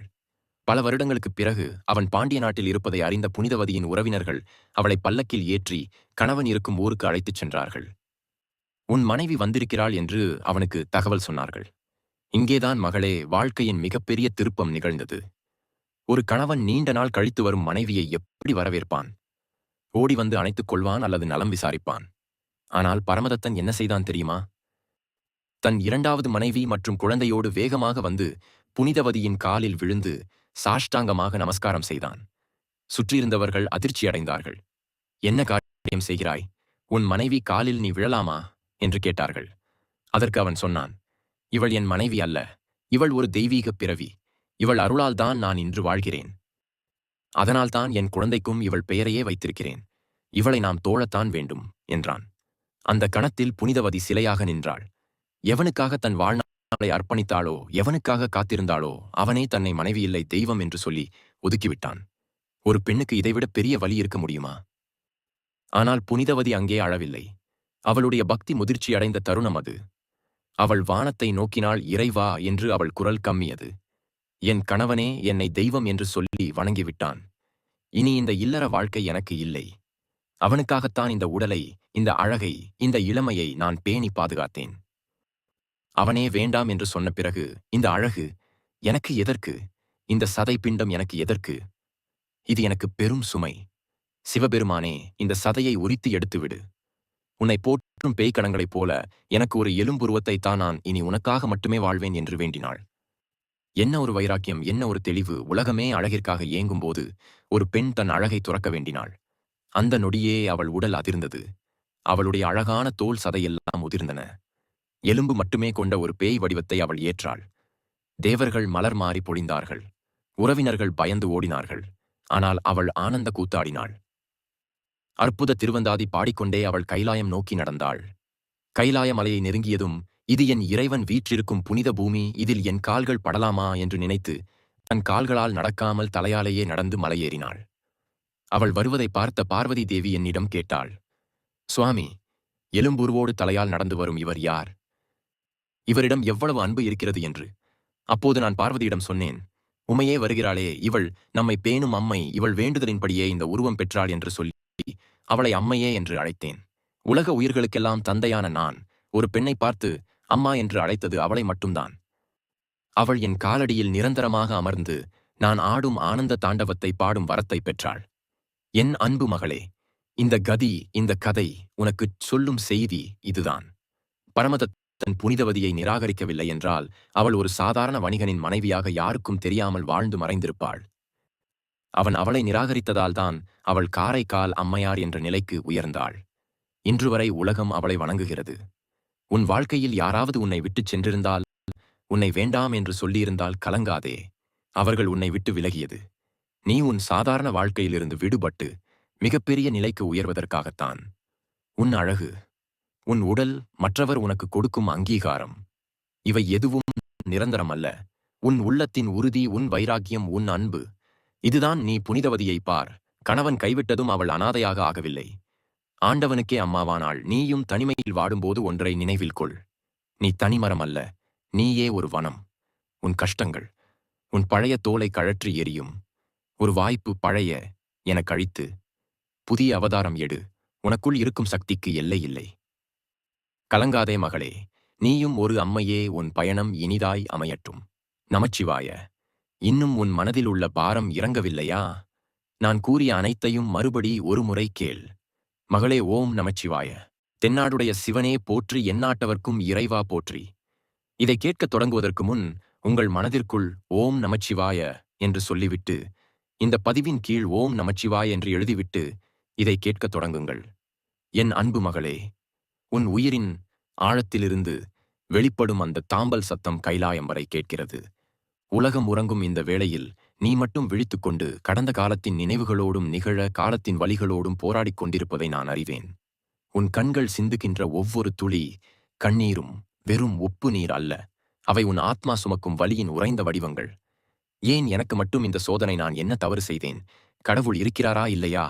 பல வருடங்களுக்குப் பிறகு அவன் பாண்டிய நாட்டில் இருப்பதை அறிந்த புனிதவதியின் உறவினர்கள் அவளை பல்லக்கில் ஏற்றி கணவன் இருக்கும் ஊருக்கு அழைத்துச் சென்றார்கள். உன் மனைவி வந்திருக்கிறாள் என்று அவனுக்கு தகவல் சொன்னார்கள். இங்கேதான் மகளே வாழ்க்கையின் மிகப்பெரிய திருப்பம் நிகழ்ந்தது. ஒரு கணவன் நீண்ட நாள் கழித்து வரும் மனைவியை எப்படி வரவேற்பான்? ஓடி வந்து அணைத்துக் கொள்வான் அல்லது நலம் விசாரிப்பான். ஆனால் பரமதத்தன் என்ன செய்தான் தெரியுமா? தன் 2வது மனைவி மற்றும் குழந்தையோடு வேகமாக வந்து புனிதவதியின் காலில் விழுந்து சாஷ்டாங்கமாக நமஸ்காரம் செய்தான். சுற்றியிருந்தவர்கள் அதிர்ச்சியடைந்தார்கள். என்ன காரியம் செய்கிறாய்? உன் மனைவி காலில் நீ விழலாமா என்று கேட்டார்கள். அதற்கு அவன் சொன்னான், இவள் என் மனைவி அல்ல. இவள் ஒரு தெய்வீக பிறவி. இவள் அருளால்தான் நான் இன்று வாழ்கிறேன். அதனால்தான் என் குழந்தைக்கும் இவள் பெயரையே வைத்திருக்கிறேன். இவளை நாம் தோழத்தான் வேண்டும் என்றான். அந்த கணத்தில் புனிதவதி சிலையாக நின்றாள். எவனுக்காக தன் வாழ்நாளை அர்ப்பணித்தாளோ, எவனுக்காக காத்திருந்தாளோ, அவனே தன்னை மனைவியில்லை தெய்வம் என்று சொல்லி ஒதுக்கிவிட்டான். ஒரு பெண்ணுக்கு இதைவிட பெரிய வலி இருக்க முடியுமா? ஆனால் புனிதவதி அங்கே அழவில்லை. அவளுடைய பக்தி முதிர்ச்சி அடைந்த தருணம் அது. அவள் வானத்தை நோக்கினாள். இறைவா என்று அவள் குரல் கம்மியது. என் கணவனே என்னை தெய்வம் என்று சொல்லி வணங்கிவிட்டான். இனி இந்த இல்லற வாழ்க்கை எனக்கு இல்லை. அவனுக்காகத்தான் இந்த உடலை, இந்த அழகை, இந்த இளமையை நான் பேணி பாதுகாத்தேன். அவனே வேண்டாம் என்று சொன்ன பிறகு இந்த அழகு எனக்கு எதற்கு? இந்த சதை பிண்டம் எனக்கு எதற்கு? இது எனக்கு பெரும் சுமை. சிவபெருமானே, இந்த சதையை உரித்து எடுத்துவிடு. உன்னை போற்றும் பேய்க்கணங்களைப் போல எனக்கு ஒரு எலும்புருவத்தைத் தான், நான் இனி உனக்காக மட்டுமே வாழ்வேன் என்று வேண்டினாள். என்ன ஒரு வைராக்கியம், என்ன ஒரு தெளிவு! உலகமே அழகிற்காக ஏங்கும்போது ஒரு பெண் தன் அழகை துறக்க வேண்டினாள். அந்த நொடியே அவள் உடல் அதிர்ந்தது. அவளுடைய அழகான தோல் சதையெல்லாம் உதிர்ந்தன. எலும்பு மட்டுமே கொண்ட ஒரு பேய் வடிவத்தை அவள் ஏற்றாள். தேவர்கள் மலர் மாறி பொழிந்தார்கள். உறவினர்கள் பயந்து ஓடினார்கள். ஆனால் அவள் ஆனந்த கூத்தாடினாள். அற்புத திருவந்தாதி பாடிக்கொண்டே அவள் கைலாயம் நோக்கி நடந்தாள். கைலாய மலையை நெருங்கியதும், இது என் இறைவன் வீற்றிருக்கும் புனித பூமி, இதில் என் கால்கள் படலாமா என்று நினைத்து தன் கால்களால் நடக்காமல் தலையாலேயே நடந்து மலையேறினாள். அவள் வருவதை பார்த்த பார்வதி தேவி என்னிடம் கேட்டாள், சுவாமி, எலும்புருவோடு தலையால் நடந்து வரும் இவர் யார்? இவரிடம் எவ்வளவு அன்பு இருக்கிறது என்று. அப்போது நான் பார்வதியிடம் சொன்னேன், உமையே வருகிறாளே, இவள் நம்மை பேணும் அம்மை, இவள் வேண்டுதலின்படியே இந்த உருவம் பெற்றாள் என்று சொல்லி அவளை அம்மையே என்று அழைத்தேன். உலக உயிர்களுக்கெல்லாம் தந்தையான நான் ஒரு பெண்ணை பார்த்து அம்மா என்று அழைத்தது அவளை மட்டும்தான். அவள் என் காலடியில் நிரந்தரமாக அமர்ந்து நான் ஆடும் ஆனந்த தாண்டவத்தை பாடும் வரத்தை பெற்றாள். என் அன்பு மகளே, இந்த கதி, இந்த கதை உனக்குச் சொல்லும் செய்தி இதுதான். பரமதத்தன் புனிதவதியை நிராகரிக்கவில்லை என்றால் அவள் ஒரு சாதாரண வணிகனின் மனைவியாக யாருக்கும் தெரியாமல் வாழ்ந்து மறைந்திருப்பாள். அவன் அவளை நிராகரித்ததால்தான் அவள் காரைக்கால் அம்மையார் என்ற நிலைக்கு உயர்ந்தாள். இன்று வரை உலகம் அவளை வணங்குகிறது. உன் வாழ்க்கையில் யாராவது உன்னை விட்டுச் சென்றிருந்தால், உன்னை வேண்டாம் என்று சொல்லியிருந்தால் கலங்காதே. அவர்கள் உன்னை விட்டு விலகியது நீ உன் சாதாரண வாழ்க்கையிலிருந்து விடுபட்டு மிகப்பெரிய நிலைக்கு உயர்வதற்காகத்தான். உன் அழகு, உன் உடல், மற்றவர் உனக்கு கொடுக்கும் அங்கீகாரம், இவை எதுவும் நிரந்தரம் அல்ல. உன் உள்ளத்தின் உறுதி, உன் வைராக்கியம், உன் அன்பு, இதுதான். நீ புனிதவதியை பார். கணவன் கைவிட்டதும் அவள் அனாதையாக ஆகவில்லை. ஆண்டவனுக்கே அம்மாவானாள். நீயும் தனிமையில் வாடும்போது ஒன்றை நினைவில் கொள். நீ தனிமரம் அல்ல, நீயே ஒரு வனம். உன் கஷ்டங்கள், உன் பழைய தோலை கழற்றி எரியும் ஒரு வாய்ப்பு. பழைய என கழித்து புதிய அவதாரம் எடு. உனக்குள் இருக்கும் சக்திக்கு எல்லை இல்லை. கலங்காதே மகளே, நீயும் ஒரு அம்மையே. உன் பயணம் இனிதாய் அமையட்டும். நமச்சிவாய. இன்னும் உன் மனதில் உள்ள பாரம் இறங்கவில்லையா? நான் கூறிய அனைத்தையும் மறுபடி ஒருமுறை கேள். மகளே, ஓம் நமச்சிவாய. தென்னாடுடைய சிவனே போற்றி, எந்நாட்டவர்க்கும் இறைவா போற்றி. இதை கேட்கத் தொடங்குவதற்கு முன் உங்கள் மனதிற்குள் ஓம் நமச்சிவாய என்று சொல்லிவிட்டு, இந்த பதிவின் கீழ் ஓம் நமச்சிவாய என்று எழுதிவிட்டு இதை கேட்கத் தொடங்குங்கள். என் அன்பு மகளே, உன் உயிரின் ஆழத்திலிருந்து வெளிப்படும் அந்த தாம்பல் சத்தம் கைலாயம் வரை கேட்கிறது. உலகம் உறங்கும் இந்த வேளையில் நீ மட்டும் விழித்துக்கொண்டு கடந்த காலத்தின் நினைவுகளோடும் நிகழ காலத்தின் வலிகளோடும் போராடிக் கொண்டிருப்பதை நான் அறிவேன். உன் கண்கள் சிந்துகின்ற ஒவ்வொரு துளி கண்ணீரும் வெறும் உப்பு நீர் அல்ல. அவை உன் ஆத்மா சுமக்கும் வலியின் உறைந்த வடிவங்கள். ஏன் எனக்கு மட்டும் இந்த சோதனை? நான் என்ன தவறு செய்தேன்? கடவுள் இருக்கிறாரா இல்லையா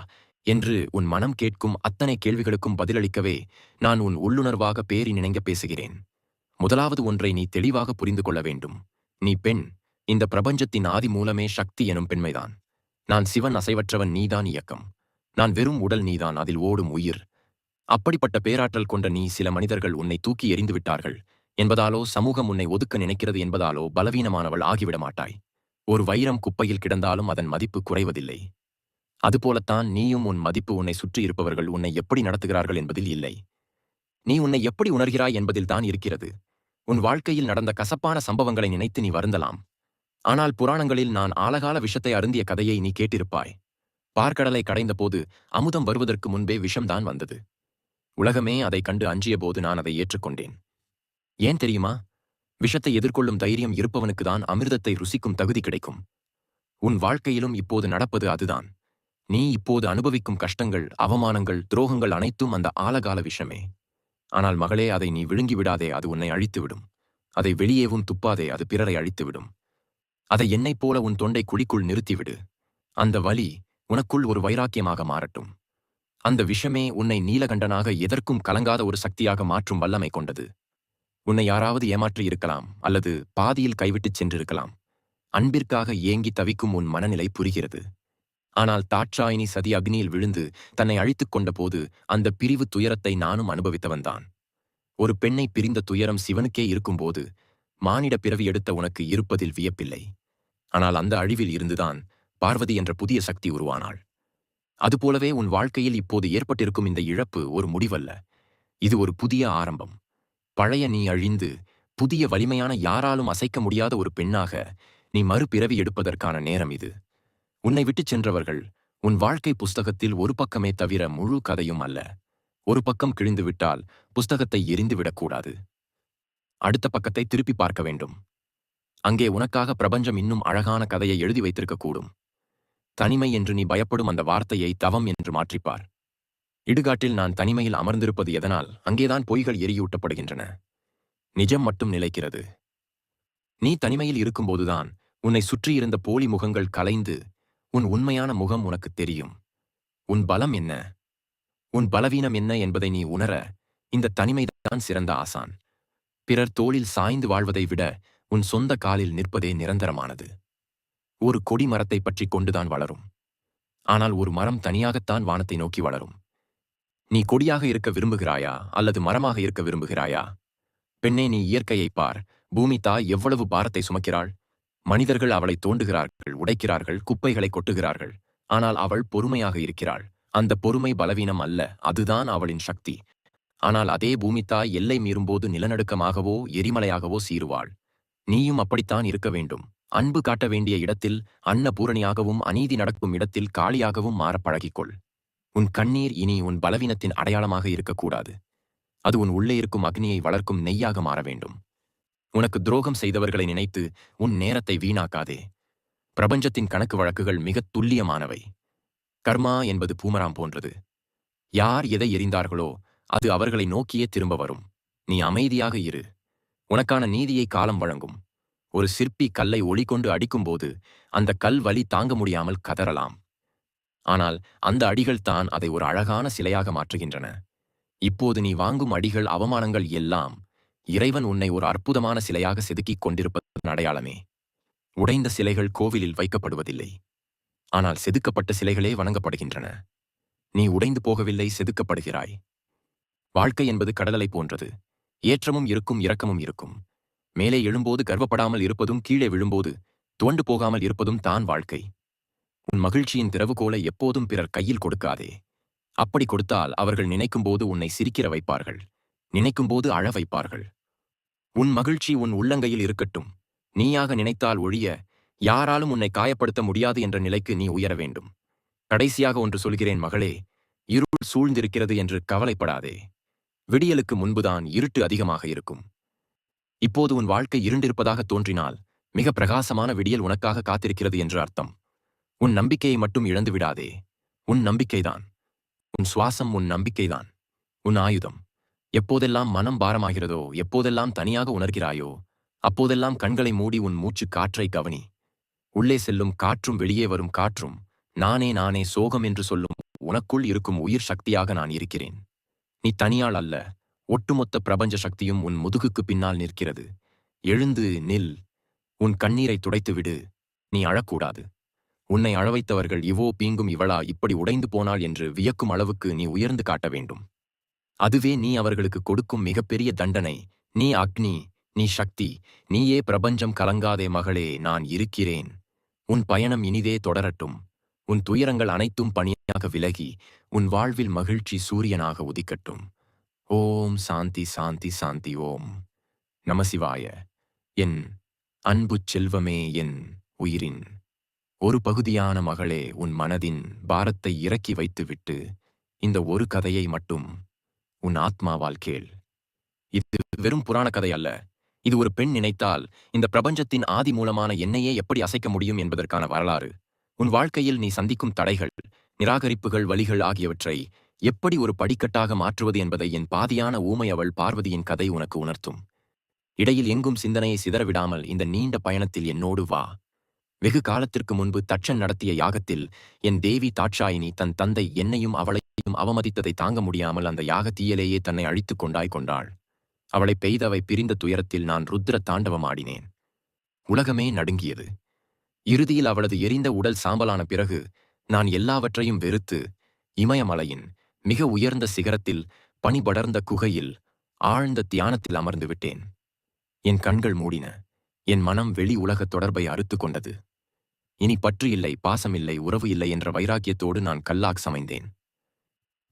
என்று உன் மனம் கேட்கும் அத்தனை கேள்விகளுக்கும் பதிலளிக்கவே நான் உன் உள்ளுணர்வாக பேரி நினைங்க பேசுகிறேன். முதலாவது ஒன்றை நீ தெளிவாக புரிந்து கொள்ள வேண்டும். நீ பெண். இந்த பிரபஞ்சத்தின் ஆதி மூலமே சக்தி எனும் பெண்மைதான். நான் சிவன், அசைவற்றவன், நீதான் இயக்கம். நான் வெறும் உடல், நீதான் அதில் ஓடும் உயிர். அப்படிப்பட்ட பேராற்றல் கொண்ட நீ, சில மனிதர்கள் உன்னை தூக்கி எறிந்து விட்டார்கள் என்பதாலோ, சமூகம் உன்னை ஒதுக்க நினைக்கிறது என்பதாலோ பலவீனமானவள் ஆகிவிட மாட்டாய். ஒரு வைரம் குப்பையில் கிடந்தாலும் அதன் மதிப்பு குறைவதில்லை. அதுபோலத்தான் நீயும். உன் மதிப்பு உன்னை சுற்றி இருப்பவர்கள் உன்னை எப்படி நடத்துகிறார்கள் என்பதில் இல்லை, நீ உன்னை எப்படி உணர்கிறாய் என்பதில் தான் இருக்கிறது. உன் வாழ்க்கையில் நடந்த கசப்பான சம்பவங்களை நினைத்து நீ வருந்தலாம். ஆனால் புராணங்களில் நான் ஆழகால விஷத்தை அருந்திய கதையை நீ கேட்டிருப்பாய். பார்க்கடலை கடைந்தபோது அமுதம் வருவதற்கு முன்பே விஷம்தான் வந்தது. உலகமே அதைக் கண்டு அஞ்சிய போது நான் அதை ஏற்றுக்கொண்டேன். ஏன் தெரியுமா? விஷத்தை எதிர்கொள்ளும் தைரியம் இருப்பவனுக்குதான் அமிர்தத்தை ருசிக்கும் தகுதி கிடைக்கும். உன் வாழ்க்கையிலும் இப்போது நடப்பது அதுதான். நீ இப்போது அனுபவிக்கும் கஷ்டங்கள், அவமானங்கள், துரோகங்கள் அனைத்தும் அந்த ஆலகால விஷமே. ஆனால் மகளே, அதை நீ விழுங்கி விடாதே, அது உன்னை அழித்துவிடும். அதை வெளியேவும் துப்பாதே, அது பிறரை அழித்துவிடும். அதை என்னைப் போல உன் தொண்டை குழிக்குள் நிறுத்திவிடு. அந்த வலி உனக்குள் ஒரு வைராக்கியமாக மாறட்டும். அந்த விஷமே உன்னை நீலகண்டனாக எதற்கும் கலங்காத ஒரு சக்தியாக மாற்றும் வல்லமை கொண்டது. உன்னை யாராவது ஏமாற்றி இருக்கலாம், அல்லது பாதியில் கைவிட்டுச் சென்றிருக்கலாம். அன்பிற்காக ஏங்கி தவிக்கும் உன் மனநிலை புரிகிறது. ஆனால் தாட்சாயினி சதி அக்னியில் விழுந்து தன்னை அழித்துக் கொண்டபோது அந்த பிரிவு துயரத்தை நானும் அனுபவித்தவன்தான். ஒரு பெண்ணை பிரிந்த துயரம் சிவனுக்கே இருக்கும்போது மானிட பிறவி எடுத்த உனக்கு இருப்பதில் வியப்பில்லை. ஆனால் அந்த அழிவில் இருந்துதான் பார்வதி என்ற புதிய சக்தி உருவானாள். அதுபோலவே உன் வாழ்க்கையில் இப்போது ஏற்பட்டிருக்கும் இந்த இழப்பு ஒரு முடிவல்ல. இது ஒரு புதிய ஆரம்பம். பழைய நீ அழிந்து புதிய வலிமையான, யாராலும் அசைக்க முடியாத ஒரு பெண்ணாக நீ மறுபிறவி எடுப்பதற்கான நேரம் இது. உன்னை விட்டுச் சென்றவர்கள் உன் வாழ்க்கை புஸ்தகத்தில் ஒரு பக்கமே தவிர முழு கதையும் அல்ல. ஒரு பக்கம் கிழிந்துவிட்டால் புஸ்தகத்தை எரிந்துவிடக்கூடாது. அடுத்த பக்கத்தை திருப்பி பார்க்க வேண்டும். அங்கே உனக்காக பிரபஞ்சம் இன்னும் அழகான கதையை எழுதி வைத்திருக்கக்கூடும். தனிமை என்று நீ பயப்படும் அந்த வார்த்தையை தவம் என்று மாற்றிப்பார். இடுகாட்டில் நான் தனிமையில் அமர்ந்திருப்பது எதனால்? அங்கேதான் பொய்கள் எரியூட்டப்படுகின்றன. நிஜம் மட்டும் நிலைக்கிறது. நீ தனிமையில் இருக்கும்போதுதான் உன்னை சுற்றியிருந்த போலி முகங்கள் கலைந்து உன் உண்மையான முகம் உனக்கு தெரியும். உன் பலம் என்ன, உன் பலவீனம் என்ன என்பதை நீ உணர இந்த தனிமைதான் சிறந்த ஆசான். பிறர் தோளில் சாய்ந்து வாழ்வதை விட உன் சொந்த காலில் நிற்பதே நிரந்தரமானது. ஒரு கொடி மரத்தை பற்றி கொண்டுதான் வளரும். ஆனால் ஒரு மரம் தனியாகத்தான் வானத்தை நோக்கி வளரும். நீ கொடியாக இருக்க விரும்புகிறாயா, அல்லது மரமாக இருக்க விரும்புகிறாயா? பெண்ணே, நீ இயற்கையை பார். பூமி தாய் எவ்வளவு பாரத்தை சுமக்கிறாள். மனிதர்கள் அவளை தோண்டுகிறார்கள், உடைக்கிறார்கள், குப்பைகளை கொட்டுகிறார்கள். ஆனால் அவள் பொறுமையாக இருக்கிறாள். அந்த பொறுமை பலவீனம் அல்ல, அதுதான் அவளின் சக்தி. ஆனால் அதே பூமித்தாய் எல்லை மீறும்போது நிலநடுக்கமாகவோ எரிமலையாகவோ சீருவாள். நீயும் அப்படித்தான் இருக்க வேண்டும். அன்பு காட்ட வேண்டிய இடத்தில் அன்னபூரணியாகவும், அநீதி நடக்கும் இடத்தில் காளியாகவும் மாற பழகிக்கொள். உன் கண்ணீர் இனி உன் பலவீனத்தின் அடையாளமாக இருக்கக்கூடாது. அது உன் உள்ளே இருக்கும் அக்னியை வளர்க்கும் நெய்யாக மாற வேண்டும். உனக்கு துரோகம் செய்தவர்களை நினைத்து உன் நேரத்தை வீணாக்காதே. பிரபஞ்சத்தின் கணக்கு வழக்குகள் மிகத் துல்லியமானவை. கர்மா என்பது பூமராம் போன்றது. யார் எதை எறிந்தார்களோ அது அவர்களை நோக்கியே திரும்ப வரும். நீ அமைதியாக இரு. உனக்கான நீதியை காலம் வழங்கும். ஒரு சிற்பி கல்லை ஒளிகொண்டு அடிக்கும்போது அந்த கல் வலி தாங்க முடியாமல் கதறலாம். ஆனால் அந்த அடிகள் தான் அதை ஒரு அழகான சிலையாக மாற்றுகின்றன. இப்போது நீ வாங்கும் அடிகள், அவமானங்கள் எல்லாம் இறைவன் உன்னை ஒரு அற்புதமான சிலையாக செதுக்கிக் கொண்டிருப்பதன் அடையாளமே. உடைந்த சிலைகள் கோவிலில் வைக்கப்படுவதில்லை. ஆனால் செதுக்கப்பட்ட சிலைகளே வணங்கப்படுகின்றன. நீ உடைந்து போகவில்லை, செதுக்கப்படுகிறாய். வாழ்க்கை என்பது கடலை போன்றது. ஏற்றமும் இருக்கும், இரக்கமும் இருக்கும். மேலே எழும்போது கர்வப்படாமல் இருப்பதும், கீழே விழும்போது துவண்டு போகாமல் இருப்பதும் தான் வாழ்க்கை. உன் மகிழ்ச்சியின் திறவுகோலை எப்போதும் பிறர் கையில் கொடுக்காதே. அப்படி கொடுத்தால் அவர்கள் நினைக்கும்போது உன்னை சிரிக்கிற வைப்பார்கள், நினைக்கும்போது அழ வைப்பார்கள். உன் மகிழ்ச்சி உன் உள்ளங்கையில் இருக்கட்டும். நீயாக நினைத்தால் ஒழிய யாராலும் உன்னை காயப்படுத்த முடியாது என்ற நிலைக்கு நீ உயர வேண்டும். கடைசியாக ஒன்று சொல்கிறேன் மகளே, இருள் சூழ்ந்திருக்கிறது என்று கவலைப்படாதே. விடியலுக்கு முன்புதான் இருட்டு அதிகமாக இருக்கும். இப்போது உன் வாழ்க்கை இருண்டிருப்பதாக தோன்றினால் மிக பிரகாசமான விடியல் உனக்காக காத்திருக்கிறது என்று அர்த்தம். உன் நம்பிக்கையை மட்டும் இழந்து விடாதே. உன் நம்பிக்கைதான், உன் சுவாசம் உன் நம்பிக்கைதான், உன் ஆயுதம். எப்போதெல்லாம் மனம் பாரமாகிறதோ, எப்போதெல்லாம் தனியாக உணர்கிறாயோ, அப்போதெல்லாம் கண்களை மூடி உன் மூச்சு காற்றை கவனி. உள்ளே செல்லும் காற்றும் வெளியே வரும் காற்றும் நானே நானே சோகம் என்று சொல்லும் உனக்குள் இருக்கும் உயிர் சக்தியாக நான் இருக்கிறேன். நீ தனியாள் அல்ல. ஒட்டுமொத்த பிரபஞ்ச சக்தியும் உன் முதுகுக்கு பின்னால் நிற்கிறது. எழுந்து நில். உன் கண்ணீரை துடைத்துவிடு. நீ அழக்கூடாது. உன்னை அழவைத்தவர்கள் இவோ பீங்கும் இவளா இப்படி உடைந்து போனாள் என்று வியக்கும் அளவுக்கு நீ உயர்ந்து காட்ட வேண்டும். அதுவே நீ அவர்களுக்கு கொடுக்கும் மிகப்பெரிய தண்டனை. நீ அக்னி, நீ சக்தி, நீயே பிரபஞ்சம். கலங்காதே மகளே, நான் இருக்கிறேன். உன் பயணம் இனிதே தொடரட்டும். உன் துயரங்கள் அனைத்தும் பணியாக விலகி உன் வாழ்வில் மகிழ்ச்சி சூரியனாக உதிக்கட்டும். ஓம் சாந்தி சாந்தி சாந்தி. ஓம் நமசிவாய. என் அன்புச் செல்வமே, என் உயிரின் ஒரு பகுதியான மகளே, உன் மனதின் பாரத்தை இறக்கி வைத்துவிட்டு இந்த ஒரு கதையை மட்டும் உன் ஆத்மாவால் கேள். இது வெறும் புராண கதை அல்ல. இது ஒரு பெண் நினைத்தால் இந்த பிரபஞ்சத்தின் ஆதி மூலமான என்னையே எப்படி அசைக்க முடியும் என்பதற்கான வரலாறு. உன் வாழ்க்கையில் நீ சந்திக்கும் தடைகள், நிராகரிப்புகள், வலிகள் ஆகியவற்றை எப்படி ஒரு படிக்கட்டாக மாற்றுவது என்பதை என் பாதியான ஊமை அவள் பார்வதியின் கதை உனக்கு உணர்த்தும். இடையில் எங்கும் சிந்தனையை சிதறவிடாமல் இந்த நீண்ட பயணத்தில் என்னோடு வா. வெகு காலத்திற்கு முன்பு தட்சன் நடத்திய யாகத்தில் என் தேவி தாட்சாயினி தன் தந்தை என்னையும் அவளையும் அவமதித்ததை தாங்க முடியாமல் அந்த யாகத்தீயிலேயே தன்னை அழித்துக் கொண்டாள். அவளை பெய்தவை பிரிந்த துயரத்தில் நான் ருத்ர தாண்டவமாடினேன். உலகமே நடுங்கியது. இறுதியில் அவளது எரிந்த உடல் சாம்பலான பிறகு நான் எல்லாவற்றையும் வெறுத்து இமயமலையின் மிக உயர்ந்த சிகரத்தில் பனிபடர்ந்த குகையில் ஆழ்ந்த தியானத்தில் அமர்ந்து விட்டேன். என் கண்கள் மூடின. என் மனம் வெளி உலக தொடர்பை அறுத்து கொண்டது. இனி பற்று இல்லை, பாசமில்லை, உறவு இல்லை என்ற வைராக்கியத்தோடு நான் கல்லாக் சமைந்தேன்.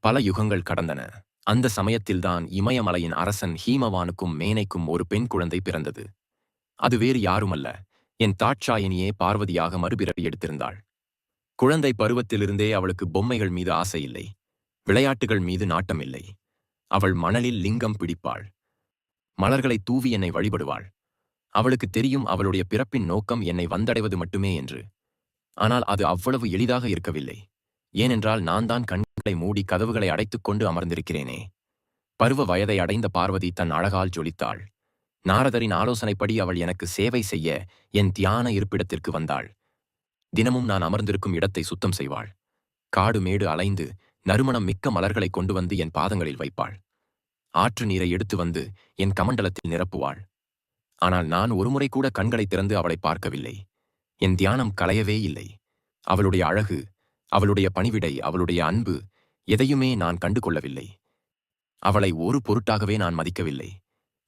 பல யுகங்கள் கடந்தன. அந்த சமயத்தில்தான் இமயமலையின் அரசன் ஹீமவானுக்கும் மேனைக்கும் ஒரு பெண் குழந்தை பிறந்தது. அது வேறு யாருமல்ல, என் தாட்சாயினியே பார்வதியாக மறுபிறவி எடுத்திருந்தாள். குழந்தை பருவத்திலிருந்தே அவளுக்கு பொம்மைகள் மீது ஆசை இல்லை, விளையாட்டுகள் மீது நாட்டமில்லை. அவள் மணலில் லிங்கம் பிடிப்பாள், மலர்களை தூவி என்னை வழிபடுவாள். அவளுக்கு தெரியும் அவளுடைய பிறப்பின் நோக்கம் என்னை வந்தடைவது மட்டுமே என்று. ஆனால் அது அவ்வளவு எளிதாக இருக்கவில்லை. ஏனென்றால் நான் தான் கண்களை மூடி கதவுகளை அடைத்துக் கொண்டு அமர்ந்திருக்கிறேனே. பருவ வயதை அடைந்த பார்வதி தன் அழகால் ஜொலித்தாள். நாரதரின் ஆலோசனைப்படி அவள் எனக்கு சேவை செய்ய என் தியான இருப்பிடத்திற்கு வந்தாள். தினமும் நான் அமர்ந்திருக்கும் இடத்தை சுத்தம் செய்வாள். காடு மேடு அலைந்து நறுமணம் மிக்க மலர்களை கொண்டு வந்து என் பாதங்களில் வைப்பாள். ஆற்று நீரை எடுத்து வந்து என் கமண்டலத்தில் நிரப்புவாள். ஆனால் நான் ஒருமுறை கூட கண்களை திறந்து அவளை பார்க்கவில்லை. என் தியானம் கலையவே இல்லை. அவளுடைய அழகு, அவளுடைய பணிவிடை, அவளுடைய அன்பு எதையுமே நான் கண்டு கொள்ளவில்லை. அவளை ஒரு பொருட்டாகவே நான் மதிக்கவில்லை.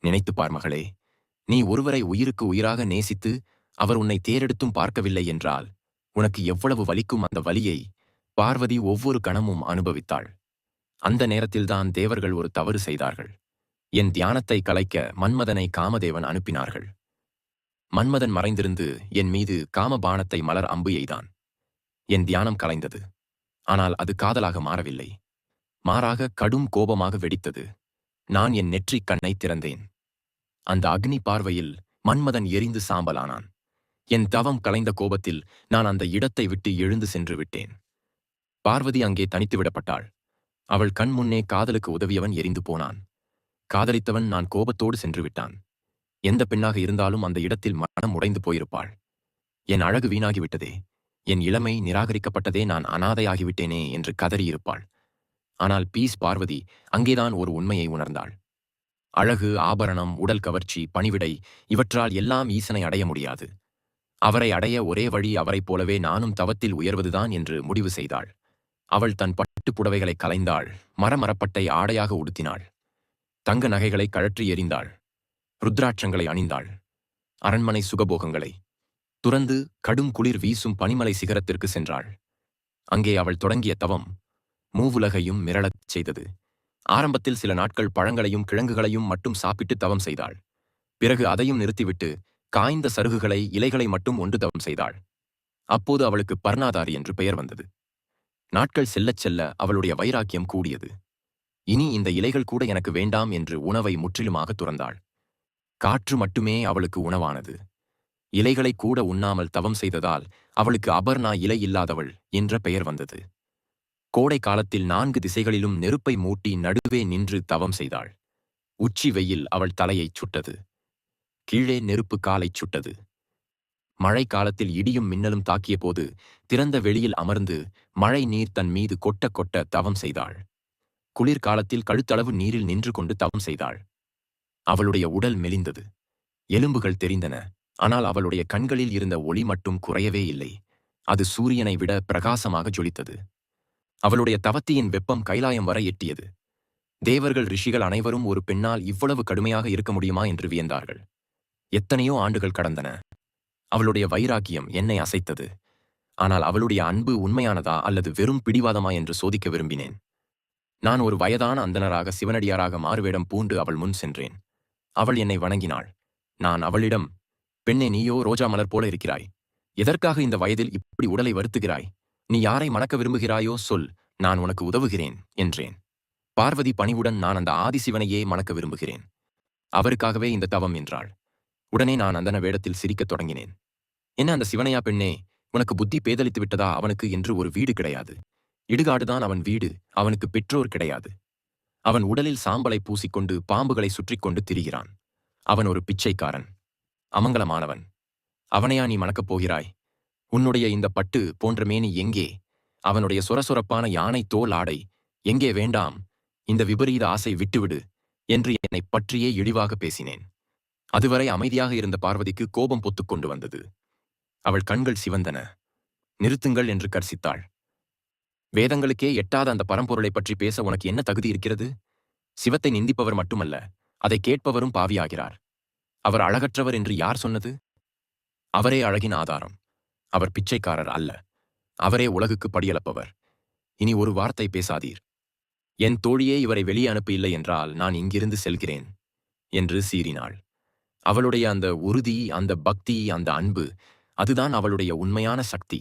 நினைத்துப்பார் மகளே, நீ ஒருவரை உயிருக்கு உயிராக நேசித்து அவர் உன்னை தேரெடுத்தும் பார்க்கவில்லை என்றால் உனக்கு எவ்வளவு வலிக்கும். அந்த வலியை பார்வதி ஒவ்வொரு கணமும் அனுபவித்தாள். அந்த நேரத்தில்தான் தேவர்கள் ஒரு தவறு செய்தார்கள். என் தியானத்தை கலைக்க மன்மதனை காமதேவன் அனுப்பினார்கள். மன்மதன் மறைந்திருந்து என் மீது காமபாணத்தை மலர் அம்பு எய்தான். என் தியானம் கலைந்தது. ஆனால் அது காதலாக மாறவில்லை. மாறாக கடும் கோபமாக வெடித்தது. நான் என் நெற்றிக் கண்ணை திறந்தேன். அந்த அக்னி பார்வையில் மன்மதன் எரிந்து சாம்பலானான். என் தவம் கலைந்த கோபத்தில் நான் அந்த இடத்தை விட்டு எழுந்து சென்று விட்டேன். பார்வதி அங்கே தனித்து விடப்பட்டாள். அவள் கண் முன்னே காதலுக்கு உதவியவன் எரிந்து போனான். காதலித்தவன் நான் கோபத்தோடு சென்று விட்டான். எந்த பெண்ணாக இருந்தாலும் அந்த இடத்தில் மனம் உடைந்து போயிருப்பாள். என் அழகு வீணாகிவிட்டதே, என் இளமை நிராகரிக்கப்பட்டதே, நான் அனாதையாகிவிட்டேனே என்று கதறியிருப்பாள். ஆனால் பார்வதி அங்கேதான் ஒரு உண்மையை உணர்ந்தாள். அழகு, ஆபரணம், உடல் கவர்ச்சி, பணிவிடை இவற்றால் எல்லாம் ஈசனை அடைய முடியாது. அவரை அடைய ஒரே வழி அவரைப் போலவே நானும் தவத்தில் உயர்வதுதான் என்று முடிவு செய்தாள். அவள் தன் பட்டுப் புடவைகளை கலைந்தாள். மரமரப்பட்டை ஆடையாக உடுத்தினாள். தங்க நகைகளை கழற்றி எறிந்தாள். ருத்ராட்சங்களை அணிந்தாள். அரண்மனை சுகபோகங்களை துறந்து கடும் குளிர் வீசும் பனிமலை சிகரத்திற்கு சென்றாள். அங்கே அவள் தொடங்கிய தவம் மூவுலகையும் மிரளச் செய்தது. ஆரம்பத்தில் சில நாட்கள் பழங்களையும் கிழங்குகளையும் மட்டும் சாப்பிட்டு தவம் செய்தாள். பிறகு அதையும் நிறுத்திவிட்டு காய்ந்த சருகுகளை, இலைகளை மட்டும் ஒன்று தவம் செய்தாள். அப்போது அவளுக்கு பர்ணாதாரி என்று பெயர் வந்தது. நாட்கள் செல்லச் செல்ல அவளுடைய வைராக்கியம் கூடியது. இனி இந்த இலைகள் கூட எனக்கு வேண்டாம் என்று உணவை முற்றிலுமாக துறந்தாள். காற்று மட்டுமே அவளுக்கு உணவானது. இலைகளை கூட உண்ணாமல் தவம் செய்ததால் அவளுக்கு அபர்ணா இலை இல்லாதவள் என்ற பெயர் வந்தது. கோடை காலத்தில் 4 திசைகளிலும் நெருப்பை மூட்டி நடுவே நின்று தவம் செய்தாள். உச்சி வெயில் அவள் தலையைச் சுட்டது. கீழே நெருப்பு காலைச் சுட்டது. மழை காலத்தில் இடியும் மின்னலும் தாக்கிய போது திறந்த வெளியில் அமர்ந்து மழை நீர் தன் மீது கொட்ட கொட்ட தவம் செய்தாள். குளிர்காலத்தில் கழுத்தளவு நீரில் நின்று கொண்டு தவம் செய்தாள். அவளுடைய உடல் மெலிந்தது. எலும்புகள் தெரிந்தன. ஆனால் அவளுடைய கண்களில் இருந்த ஒளி மட்டும் குறையவே இல்லை. அது சூரியனை விட பிரகாசமாக ஜொலித்தது. அவளுடைய தவத்தியின் வெப்பம் கைலாயம் வரை எட்டியது. தேவர்கள், ரிஷிகள் அனைவரும் ஒரு பெண்ணால் இவ்வளவு கடுமையாக இருக்க முடியுமா என்று வியந்தார்கள். எத்தனையோ ஆண்டுகள் கடந்தன. அவளுடைய வைராக்கியம் என்னை அசைத்தது. ஆனால் அவளுடைய அன்பு உண்மையானதா அல்லது வெறும் பிடிவாதமா என்று சோதிக்க விரும்பினேன். நான் ஒரு வயதான அந்தணராக சிவனடியாராக மாறுவேடம் பூண்டு அவள் முன் சென்றேன். அவள் என்னை வணங்கினாள். நான் அவளிடம், பெண்ணே, நீயோ ரோஜா மலர் போல இருக்கிறாய். எதற்காக இந்த வயதில் இப்படி உடலை வருத்துகிறாய்? நீ யாரை மணக்க விரும்புகிறாயோ சொல், நான் உனக்கு உதவுகிறேன் என்றேன். பார்வதி பணிவுடன், நான் அந்த ஆதிசிவனையே மணக்க விரும்புகிறேன். அவருக்காகவே இந்த தவம் என்றாள். உடனே நான் அந்தன வேடத்தில் சிரிக்கத் தொடங்கினேன். என்ன அந்த சிவனையா பெண்ணே, உனக்கு புத்தி பேதலித்து விட்டதா? அவனுக்கு என்று ஒரு வீடு கிடையாது. இடுகாடுதான் அவன் வீடு. அவனுக்கு பெற்றோர் கிடையாது. அவன் உடலில் சாம்பலை பூசிக்கொண்டு பாம்புகளை சுற்றிக் கொண்டு திரிகிறான். அவன் ஒரு பிச்சைக்காரன். அமங்கலமானவன். அவனையா நீ மணக்கப் போகிறாய்? உன்னுடைய இந்த பட்டு போன்ற மேனி எங்கே? அவனுடைய சொரசொரப்பான யானை தோல் ஆடை எங்கே? வேண்டாம், இந்த விபரீத ஆசை விட்டுவிடு என்று என்னைப் பற்றியே இழிவாக பேசினேன். அதுவரை அமைதியாக இருந்த பார்வதிக்கு கோபம் பொத்துக் கொண்டு வந்தது. அவள் கண்கள் சிவந்தன. நிறுத்துங்கள் என்று கர்சித்தாள். வேதங்களுக்கே எட்டாத அந்த பரம்பொருளைப் பற்றி பேச உனக்கு என்ன தகுதி இருக்கிறது? சிவத்தை நிந்திப்பவர் மட்டுமல்ல, அதை கேட்பவரும் பாவியாகிறார். அவர் அழகற்றவர் என்று யார் சொன்னது? அவரே அழகின் ஆதாரம். அவர் பிச்சைக்காரர் அல்ல. அவரே உலகுக்கு படியளப்பவர். இனி ஒரு வார்த்தை பேசாதீர். என் தோழியே இவரை வெளியே அனுப்ப இல்லை என்றால் நான் இங்கிருந்து செல்கிறேன் என்று சீறினாள். அவளுடைய அந்த உறுதி, அந்த பக்தி, அந்த அன்பு, அதுதான் அவளுடைய உண்மையான சக்தி.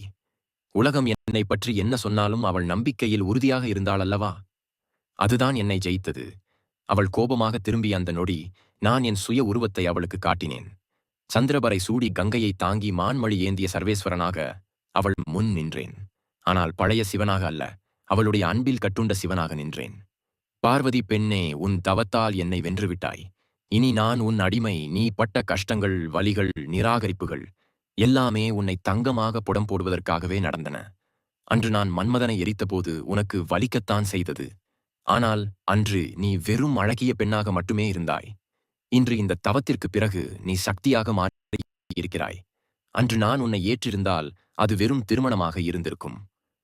உலகம் என்னை பற்றி என்ன சொன்னாலும் அவள் நம்பிக்கையில் உறுதியாக இருந்தாள் அல்லவா? அதுதான் என்னை ஜெயித்தது. அவள் கோபமாக திரும்பிய அந்த நொடி நான் என் சுய உருவத்தை அவளுக்கு காட்டினேன். சந்திரபரை சூடி கங்கையை தாங்கி மான்மழி ஏந்திய சர்வேஸ்வரனாக அவள் முன் நின்றேன். ஆனால் பழைய சிவனாக அல்ல, அவளுடைய அன்பில் கட்டுண்ட சிவனாக நின்றேன். பார்வதி பெண்ணே, உன் தவத்தால் என்னை வென்றுவிட்டாய். இனி நான் உன் அடிமை. நீ பட்ட கஷ்டங்கள், வலிகள், நிராகரிப்புகள் எல்லாமே உன்னை தங்கமாக புடம் போடுவதற்காகவே நடந்தன. அன்று நான் மன்மதனை எரித்தபோது உனக்கு வலிக்கத்தான் செய்தது. ஆனால் அன்று நீ வெறும் அழகிய பெண்ணாக மட்டுமே இருந்தாய். இன்று இந்த தவத்திற்கு பிறகு நீ சக்தியாக மாறி இருக்கிறாய். அன்று நான் உன்னை ஏற்றிருந்தால் அது வெறும் திருமணமாக இருந்திருக்கும்.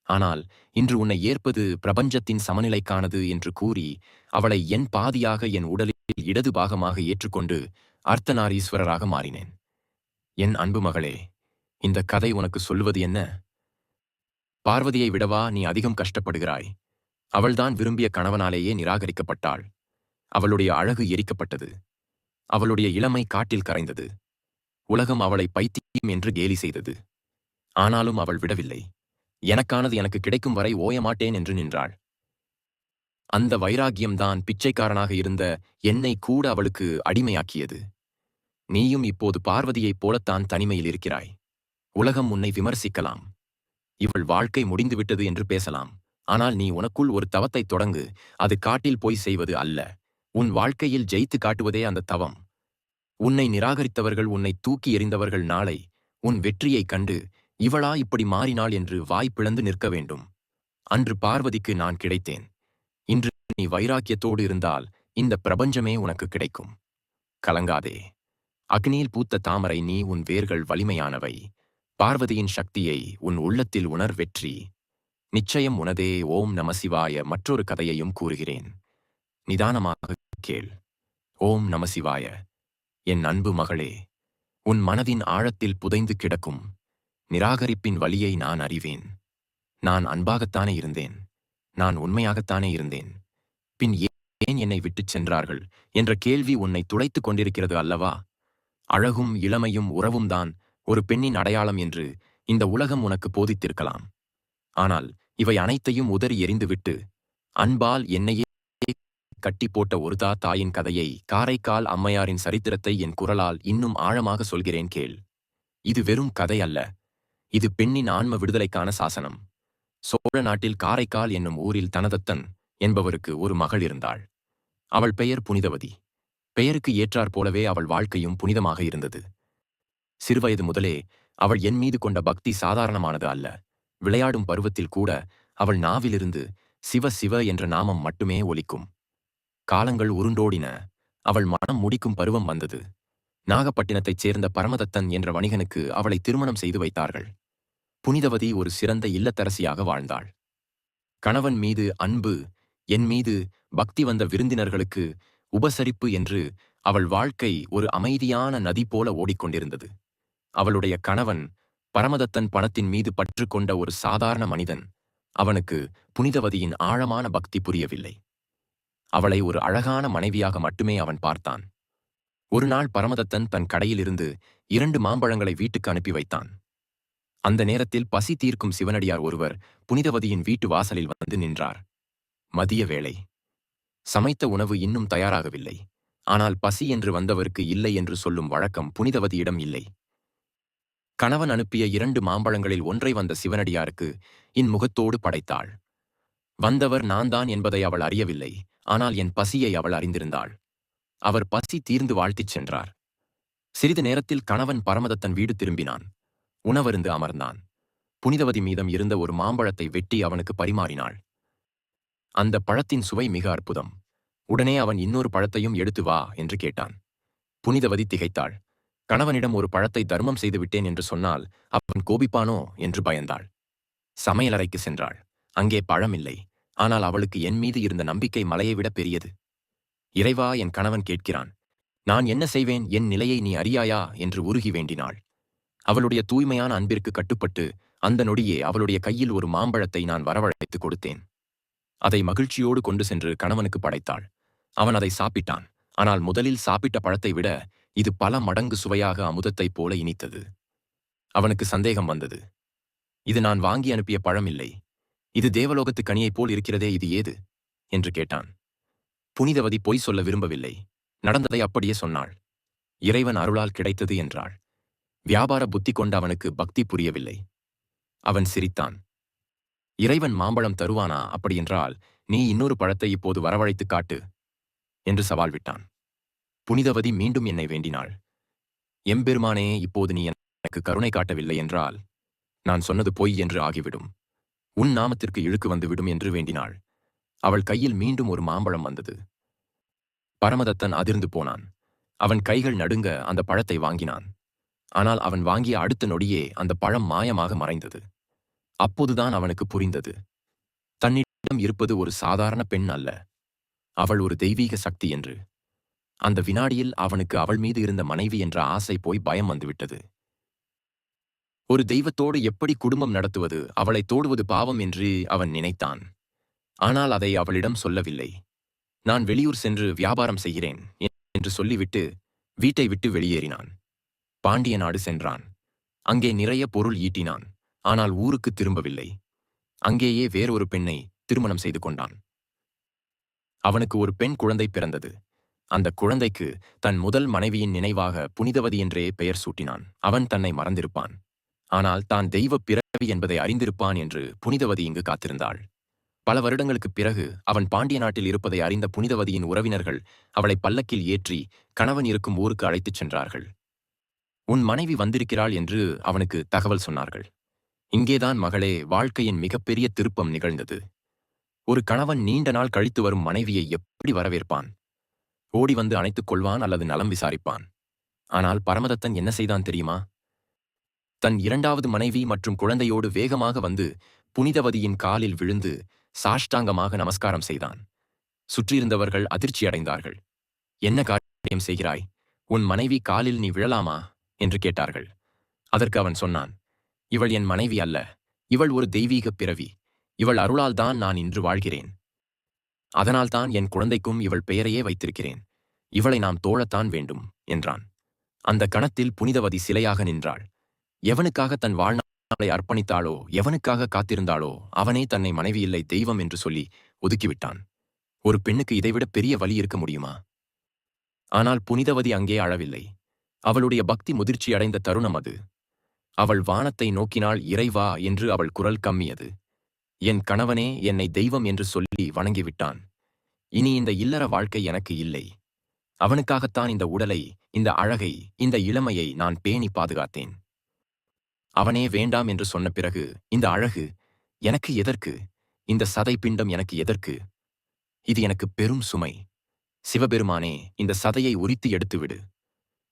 ஆனால் இன்று உன்னை ஏற்பது பிரபஞ்சத்தின் சமநிலைக்கானது என்று கூறி அவளை என் பாதியாக என் உடலில் இடது பாகமாக ஏற்றுக்கொண்டு அர்த்தநாரீஸ்வரராக மாறினேன். என் அன்பு மகளே, இந்த கதை உனக்கு சொல்லுவது என்ன? பார்வதியை விடவா நீ அதிகம் கஷ்டப்படுகிறாய்? அவள்தான் விரும்பிய கணவனாலேயே நிராகரிக்கப்பட்டாள். அவளுடைய அழகு எரிக்கப்பட்டது. அவளுடைய இளமை காட்டில் கரைந்தது. உலகம் அவளை பைத்தியம் என்று கேலி செய்தது. ஆனாலும் அவள் விடவில்லை. எனக்கானது எனக்கு கிடைக்கும் வரை ஓயமாட்டேன் என்று நின்றாள். அந்த வைராகியம்தான் பிச்சைக்காரனாக இருந்த என்னை கூட அவளுக்கு அடிமையாக்கியது. நீயும் இப்போது பார்வதியைப் போலத்தான் தனிமையில் இருக்கிறாய். உலகம் உன்னை விமர்சிக்கலாம். இவள் வாழ்க்கை முடிந்துவிட்டது என்று பேசலாம். ஆனால் நீ உனக்குள் ஒரு தவத்தைத் தொடங்கு. அது காட்டில் போய் செய்வது அல்ல. உன் வாழ்க்கையில் ஜெயித்து காட்டுவதே அந்த தவம். உன்னை நிராகரித்தவர்கள், உன்னை தூக்கி எறிந்தவர்கள் நாளை உன் வெற்றியைக் கண்டு இவளா இப்படி மாறினாள் என்று வாய் பிளந்து நிற்க வேண்டும். அன்று பார்வதிக்கு நான் கிடைத்தேன். இன்று நீ வைராக்கியத்தோடு இருந்தால் இந்த பிரபஞ்சமே உனக்கு கிடைக்கும். கலங்காதே. அக்னியில் பூத்த தாமரை நீ. உன் வேர்கள் வலிமையானவை. பார்வதியின் சக்தியை உன் உள்ளத்தில் உணர். வெற்றி நிச்சயம் உனதே. ஓம் நமசிவாய. மற்றொரு கதையையும் கூறுகிறேன். நிதானமாக கேள். ஓம் நமசிவாய. என் அன்பு மகளே, உன் மனதின் ஆழத்தில் புதைந்து கிடக்கும் நிராகரிப்பின் வலியை நான் அறிவேன். நான் அன்பாகத்தானே இருந்தேன். நான் உண்மையாகத்தானே இருந்தேன். பின் ஏன் என்னை விட்டுச் சென்றார்கள் என்ற கேள்வி உன்னை துளைத்துக் கொண்டிருக்கிறது அல்லவா? அழகும் இளமையும் உறவும்தான் ஒரு பெண்ணின் அடையாளம் என்று இந்த உலகம் உனக்கு போதித்திருக்கலாம். ஆனால் இவை அனைத்தையும் உதறி எறிந்துவிட்டு அன்பால் என்னையே கட்டி போட்ட ஒரு தாயின் கதையை, காரைக்கால் அம்மையாரின் சரித்திரத்தை என் குரலால் இன்னும் ஆழமாக சொல்கிறேன் கேள். இது வெறும் கதை அல்ல. இது பெண்ணின் ஆன்ம விடுதலைக்கான சாசனம். சோழ நாட்டில் காரைக்கால் என்னும் ஊரில் தனதத்தன் என்பவருக்கு ஒரு மகள் இருந்தாள். அவள் பெயர் புனிதவதி. பெயருக்கு ஏற்றாற் போலவே அவள் வாழ்க்கையும் புனிதமாக இருந்தது. சிறுவயது முதலே அவள் என் மீது கொண்ட பக்தி சாதாரணமானது அல்ல. விளையாடும் பருவத்தில் கூட அவள் நாவிலிருந்து சிவ சிவ என்ற நாமம் மட்டுமே ஒலிக்கும். காலங்கள் உருண்டோடின. அவள் மனம் முடிக்கும் பருவம் வந்தது. நாகப்பட்டினத்தைச் சேர்ந்த பரமதத்தன் என்ற வணிகனுக்கு அவளை திருமணம் செய்து வைத்தார்கள். புனிதவதி ஒரு சிறந்த இல்லத்தரசியாக வாழ்ந்தாள். கணவன் மீது அன்பு, என் மீது பக்தி, வந்த விருந்தினர்களுக்கு உபசரிப்பு என்று அவள் வாழ்க்கை ஒரு அமைதியான நதி போல ஓடிக்கொண்டிருந்தது. அவளுடைய கணவன் பரமதத்தன் பணத்தின் மீது பற்று கொண்ட ஒரு சாதாரண மனிதன். அவனுக்கு புனிதவதியின் ஆழமான பக்தி புரியவில்லை. அவளை ஒரு அழகான மனைவியாக மட்டுமே அவன் பார்த்தான். ஒரு நாள் பரமதத்தன் தன் கடையிலிருந்து 2 மாம்பழங்களை வீட்டுக்கு அனுப்பி வைத்தான். அந்த நேரத்தில் பசி தீர்க்கும் சிவனடியார் ஒருவர் புனிதவதியின் வீட்டு வாசலில் வந்து நின்றார். மதிய வேளை. சமைத்த உணவு இன்னும் தயாராகவில்லை. ஆனால் பசி என்று வந்தவருக்கு இல்லை என்று சொல்லும் வழக்கம் புனிதவதியிடம் இல்லை. கணவன் அனுப்பிய 2 மாம்பழங்களில் ஒன்றை வந்த சிவனடியாருக்கு இன்முகத்தோடு படைத்தாள். வந்தவர் நான்தான் என்பதை அவள் அறியவில்லை. ஆனால் என் பசியை அவள் அறிந்திருந்தாள். அவர் பசி தீர்ந்து வாழ்த்திச் சென்றார். சிறிது நேரத்தில் கணவன் பரமதத்தன் வீடு திரும்பினான். உணவருந்து அமர்ந்தான். புனிதவதி மீதம் இருந்த ஒரு மாம்பழத்தை வெட்டி அவனுக்கு பரிமாறினாள். அந்த பழத்தின் சுவை மிக அற்புதம். உடனே அவன் இன்னொரு பழத்தையும் எடுத்து வா என்று கேட்டான். புனிதவதி திகைத்தாள். கணவனிடம் ஒரு பழத்தை தர்மம் செய்துவிட்டேன் என்று சொன்னால் அவன் கோபிப்பானோ என்று பயந்தாள். சமையலறைக்கு சென்றாள். அங்கே பழம் இல்லை. ஆனால் அவளுக்கு என் மீது இருந்த நம்பிக்கை மலையை விட பெரியது. இறைவா, என் கணவன் கேட்கிறான். நான் என்ன செய்வேன், என் நிலையை நீ அறியாயா என்று உருகி வேண்டினாள். அவளுடைய தூய்மையான அன்பிற்கு கட்டுப்பட்டு அந்த நொடியே அவளுடைய கையில் ஒரு மாம்பழத்தை நான் வரவழைத்து கொடுத்தேன். அதை மகிழ்ச்சியோடு கொண்டு சென்று கணவனுக்கு படைத்தாள். அவன் அதை சாப்பிட்டான். ஆனால் முதலில் சாப்பிட்ட பழத்தை விட இது பல மடங்கு சுவையாக அமுதத்தைப் போல இனித்தது. அவனுக்கு சந்தேகம் வந்தது. இது நான் வாங்கி அனுப்பிய பழம் இல்லை. இது தேவலோகத்து கனியைப் போல் இருக்கிறதே, இது ஏது என்று கேட்டான். புனிதவதி பொய் சொல்ல விரும்பவில்லை. நடந்ததை அப்படியே சொன்னாள். இறைவன் அருளால் கிடைத்தது என்றாள். வியாபார புத்தி கொண்ட அவனுக்கு பக்தி புரியவில்லை. அவன் சிரித்தான். இறைவன் மாம்பழம் தருவானா? அப்படியென்றால் நீ இன்னொரு பழத்தை இப்போது வரவழைத்து காட்டு என்று சவால் விட்டான். புனிதவதி மீண்டும் என்னை வேண்டினாள். எம்பெருமானே, இப்போது நீ எனக்கு கருணை காட்டவில்லை என்றால் நான் சொன்னது பொய் என்று ஆகிவிடும். உன் நாமத்திற்கு இழுக்கு வந்துவிடும் என்று வேண்டினாள். அவள் கையில் மீண்டும் ஒரு மாம்பழம் வந்தது. பரமதத்தன் அதிர்ந்து போனான். அவன் கைகள் நடுங்க அந்த பழத்தை வாங்கினான். ஆனால் அவன் வாங்கிய அடுத்த நொடியே அந்த பழம் மாயமாக மறைந்தது. அப்போதுதான் அவனுக்கு புரிந்தது. தன்னிடம் இருப்பது ஒரு சாதாரண பெண் அல்ல, அவள் ஒரு தெய்வீக சக்தி என்று. அந்த வினாடியில் அவனுக்கு அவள் மீது இருந்த மனைவி என்ற ஆசை போய் பயம் வந்துவிட்டது. ஒரு தெய்வத்தோடு எப்படி குடும்பம் நடத்துவது, அவளை தோடுவது பாவம் என்று அவன் நினைத்தான். ஆனால் அதை அவளிடம் சொல்லவில்லை. நான் வெளியூர் சென்று வியாபாரம் செய்கிறேன் என்று சொல்லிவிட்டு வீட்டை விட்டு வெளியேறினான். பாண்டிய நாடு சென்றான். அங்கே நிறைய பொருள் ஈட்டினான். ஆனால் ஊருக்கு திரும்பவில்லை. அங்கேயே வேறொரு பெண்ணை திருமணம் செய்து கொண்டான். அவனுக்கு ஒரு பெண் குழந்தை பிறந்தது. அந்த குழந்தைக்கு தன் முதல் மனைவியின் நினைவாக புனிதவதி என்றே பெயர் சூட்டினான். அவன் தன்னை மறந்திருப்பான். ஆனால் தான் தெய்வப் பிறவி என்பதை அறிந்திருப்பான் என்று புனிதவதி இங்கு காத்திருந்தாள். பல வருடங்களுக்குப் பிறகு அவன் பாண்டிய நாட்டில் இருப்பதை அறிந்த புனிதவதியின் உறவினர்கள் அவளை பல்லக்கில் ஏற்றி கணவன் இருக்கும் ஊருக்கு அழைத்துச் சென்றார்கள். உன் மனைவி வந்திருக்கிறாள் என்று அவனுக்கு தகவல் சொன்னார்கள். இங்கேதான் மகளே வாழ்க்கையின் மிகப்பெரிய திருப்பம் நிகழ்ந்தது. ஒரு கணவன் நீண்ட நாள் கழித்து வரும் மனைவியை எப்படி வரவேற்பான்? ஓடி வந்து அணைத்துக் கொள்வான் அல்லது நலம் விசாரிப்பான். ஆனால் பரமதத்தன் என்ன செய்தான் தெரியுமா? தன் 2வது மனைவி மற்றும் குழந்தையோடு வேகமாக வந்து புனிதவதியின் காலில் விழுந்து சாஷ்டாங்கமாக நமஸ்காரம் செய்தான். சுற்றியிருந்தவர்கள் அதிர்ச்சியடைந்தார்கள். என்ன காரியம் செய்கிறாய்? உன் மனைவி காலில் நீ விழலாமா என்று கேட்டார்கள். அதற்கு அவன் சொன்னான், இவள் என் மனைவி அல்ல, இவள் ஒரு தெய்வீகப் பிறவி. இவள் அருளால் தான் நான் இன்று வாழ்கிறேன். அதனால்தான் என் குழந்தைக்கும் இவள் பெயரையே வைத்திருக்கிறேன். இவளை நாம் தோழத்தான் வேண்டும் என்றான். அந்த கணத்தில் புனிதவதி சிலையாக நின்றாள். எவனுக்காக தன் வாழ்நாளை அர்ப்பணித்தாளோ, எவனுக்காக காத்திருந்தாளோ அவனே தன்னை மனைவி இல்லை தெய்வம் என்று சொல்லி ஒதுக்கிவிட்டான். ஒரு பெண்ணுக்கு இதைவிட பெரிய வலி இருக்க முடியுமா? ஆனால் புனிதவதி அங்கே அழவில்லை. அவளுடைய பக்தி முதிர்ச்சியடைந்த தருணம் அது. அவள் வானத்தை நோக்கினாள். இறைவா என்று அவள் குரல் கம்மியது. என் கணவனே என்னை தெய்வம் என்று சொல்லி வணங்கிவிட்டான். இனி இந்த இல்லற வாழ்க்கை எனக்கு இல்லை. அவனுக்காகத்தான் இந்த உடலை, இந்த அழகை, இந்த இளமையை நான் பேணி பாதுகாத்தேன். அவனே வேண்டாம் என்று சொன்ன பிறகு இந்த அழகு எனக்கு எதற்கு? இந்த சதை பிண்டம் எனக்கு எதற்கு? இது எனக்கு பெரும் சுமை. சிவபெருமானே, இந்த சதையை உரித்து எடுத்துவிடு.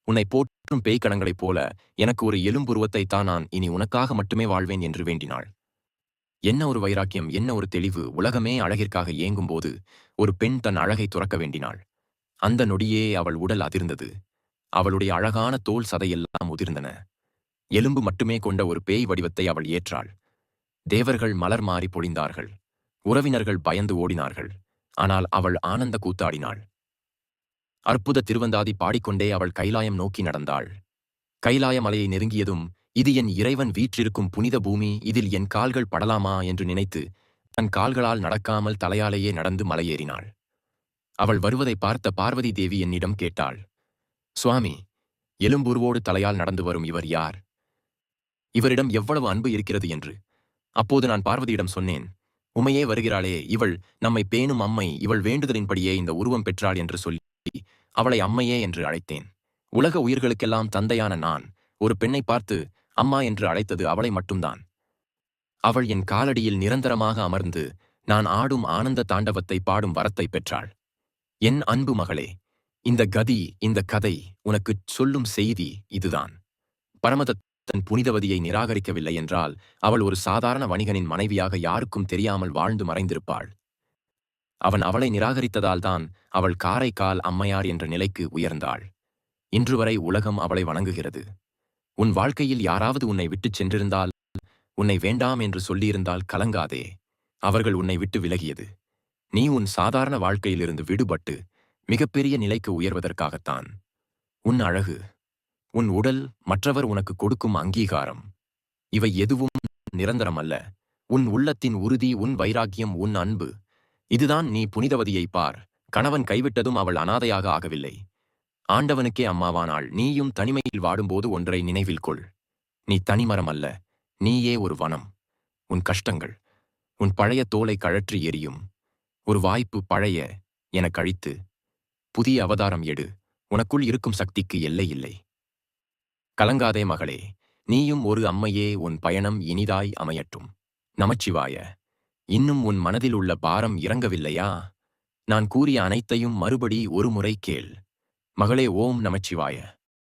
உன்னை போற்றும் பேய்க்கணங்களைப் போல எனக்கு ஒரு எலும்புருவத்தை தான், நான் இனி உனக்காக மட்டுமே வாழ்வேன் என்று வேண்டினாள். என்ன ஒரு வைராக்கியம், என்ன ஒரு தெளிவு! உலகமே அழகிற்காக ஏங்கும்போது ஒரு பெண் தன் அழகை துறக்க வேண்டினாள். அந்த நொடியே அவள் உடல் அதிர்ந்தது. அவளுடைய அழகான தோல் சதையெல்லாம் உதிர்ந்தன. எலும்பு மட்டுமே கொண்ட ஒரு பேய் வடிவத்தை அவள் ஏற்றாள். தேவர்கள் மலர் மாறி பொழிந்தார்கள். உறவினர்கள் பயந்து ஓடினார்கள். ஆனால் அவள் ஆனந்த கூத்தாடினாள். அற்புத திருவந்தாதி பாடிக்கொண்டே அவள் கைலாயம் நோக்கி நடந்தாள். கைலாய மலையை நெருங்கியதும், இது என் இறைவன் வீற்றிருக்கும் புனித பூமி, இதில் என் கால்கள் படலாமா என்று நினைத்து தன் கால்களால் நடக்காமல் தலையாலேயே நடந்து மலையேறினாள். அவள் வருவதை பார்த்த பார்வதி தேவி என்னிடம் கேட்டாள், சுவாமி, எலும்புருவோடு தலையால் நடந்து வரும் இவர் யார்? இவரிடம் எவ்வளவு அன்பு இருக்கிறது என்று. அப்போது நான் பார்வதியிடம் சொன்னேன், உமையே வருகிறாளே, இவள் நம்மை பேணும் அம்மை, இவள் வேண்டுதலின்படியே இந்த உருவம் பெற்றாள் என்று சொல்லி அவளை அம்மையே என்று அழைத்தேன். உலக உயிர்களுக்கெல்லாம் தந்தையான நான் ஒரு பெண்ணை பார்த்து அம்மா என்று அழைத்தது அவளை மட்டும்தான். அவள் என் காலடியில் நிரந்தரமாக அமர்ந்து நான் ஆடும் ஆனந்த தாண்டவத்தை பாடும் வரத்தை பெற்றாள். என் அன்பு மகளே, இந்த கதி, இந்த கதை உனக்குச் சொல்லும் செய்தி இதுதான். பரமதத் தன் புனிதவதியை நிராகரிக்கவில்லை என்றால் அவள் ஒரு சாதாரண வணிகனின் மனைவியாக யாருக்கும் தெரியாமல் வாழ்ந்து மறைந்திருப்பாள். அவன் அவளை நிராகரித்ததால்தான் அவள் காரைக்கால் அம்மையார் என்ற நிலைக்கு உயர்ந்தாள். இன்று வரை உலகம் அவளை வணங்குகிறது. உன் வாழ்க்கையில் யாராவது உன்னை விட்டுச் சென்றிருந்தால், உன்னை வேண்டாம் என்று சொல்லியிருந்தால் கலங்காதே. அவர்கள் உன்னை விட்டு விலகியது நீ உன் சாதாரண வாழ்க்கையிலிருந்து விடுபட்டு மிகப்பெரிய நிலைக்கு உயர்வதற்காகத்தான். உன் அழகு, உன் உடல், மற்றவர் உனக்கு கொடுக்கும் அங்கீகாரம், இவை எதுவும் நிரந்தரம் அல்ல. உன் உள்ளத்தின் உறுதி, உன் வைராக்கியம், உன் அன்பு, இதுதான் நீ புனிதவதியை பார். கணவன் கைவிட்டதும் அவள் அனாதையாக ஆகவில்லை. ஆண்டவனுக்கே அம்மாவானாள். நீயும் தனிமையில் வாடும்போது ஒன்றை நினைவில் கொள். நீ தனிமரம் அல்ல, நீயே ஒரு வனம். உன் கஷ்டங்கள் உன் பழைய தோலை கழற்றி எரியும். ஒரு வாய்ப்பு பழைய என கழித்து புதிய அவதாரம் எடு. உனக்குள் இருக்கும் சக்திக்கு எல்லை இல்லை. கலங்காதே மகளே, நீயும் ஒரு அம்மையே. உன் பயணம் இனிதாய் அமையட்டும். நமச்சிவாய. இன்னும் உன் மனதில் உள்ள பாரம் இறங்கவில்லையா? நான் கூறிய அனைத்தையும் மறுபடி ஒரு முறை கேள். மகளே, ஓம் நமச்சிவாய.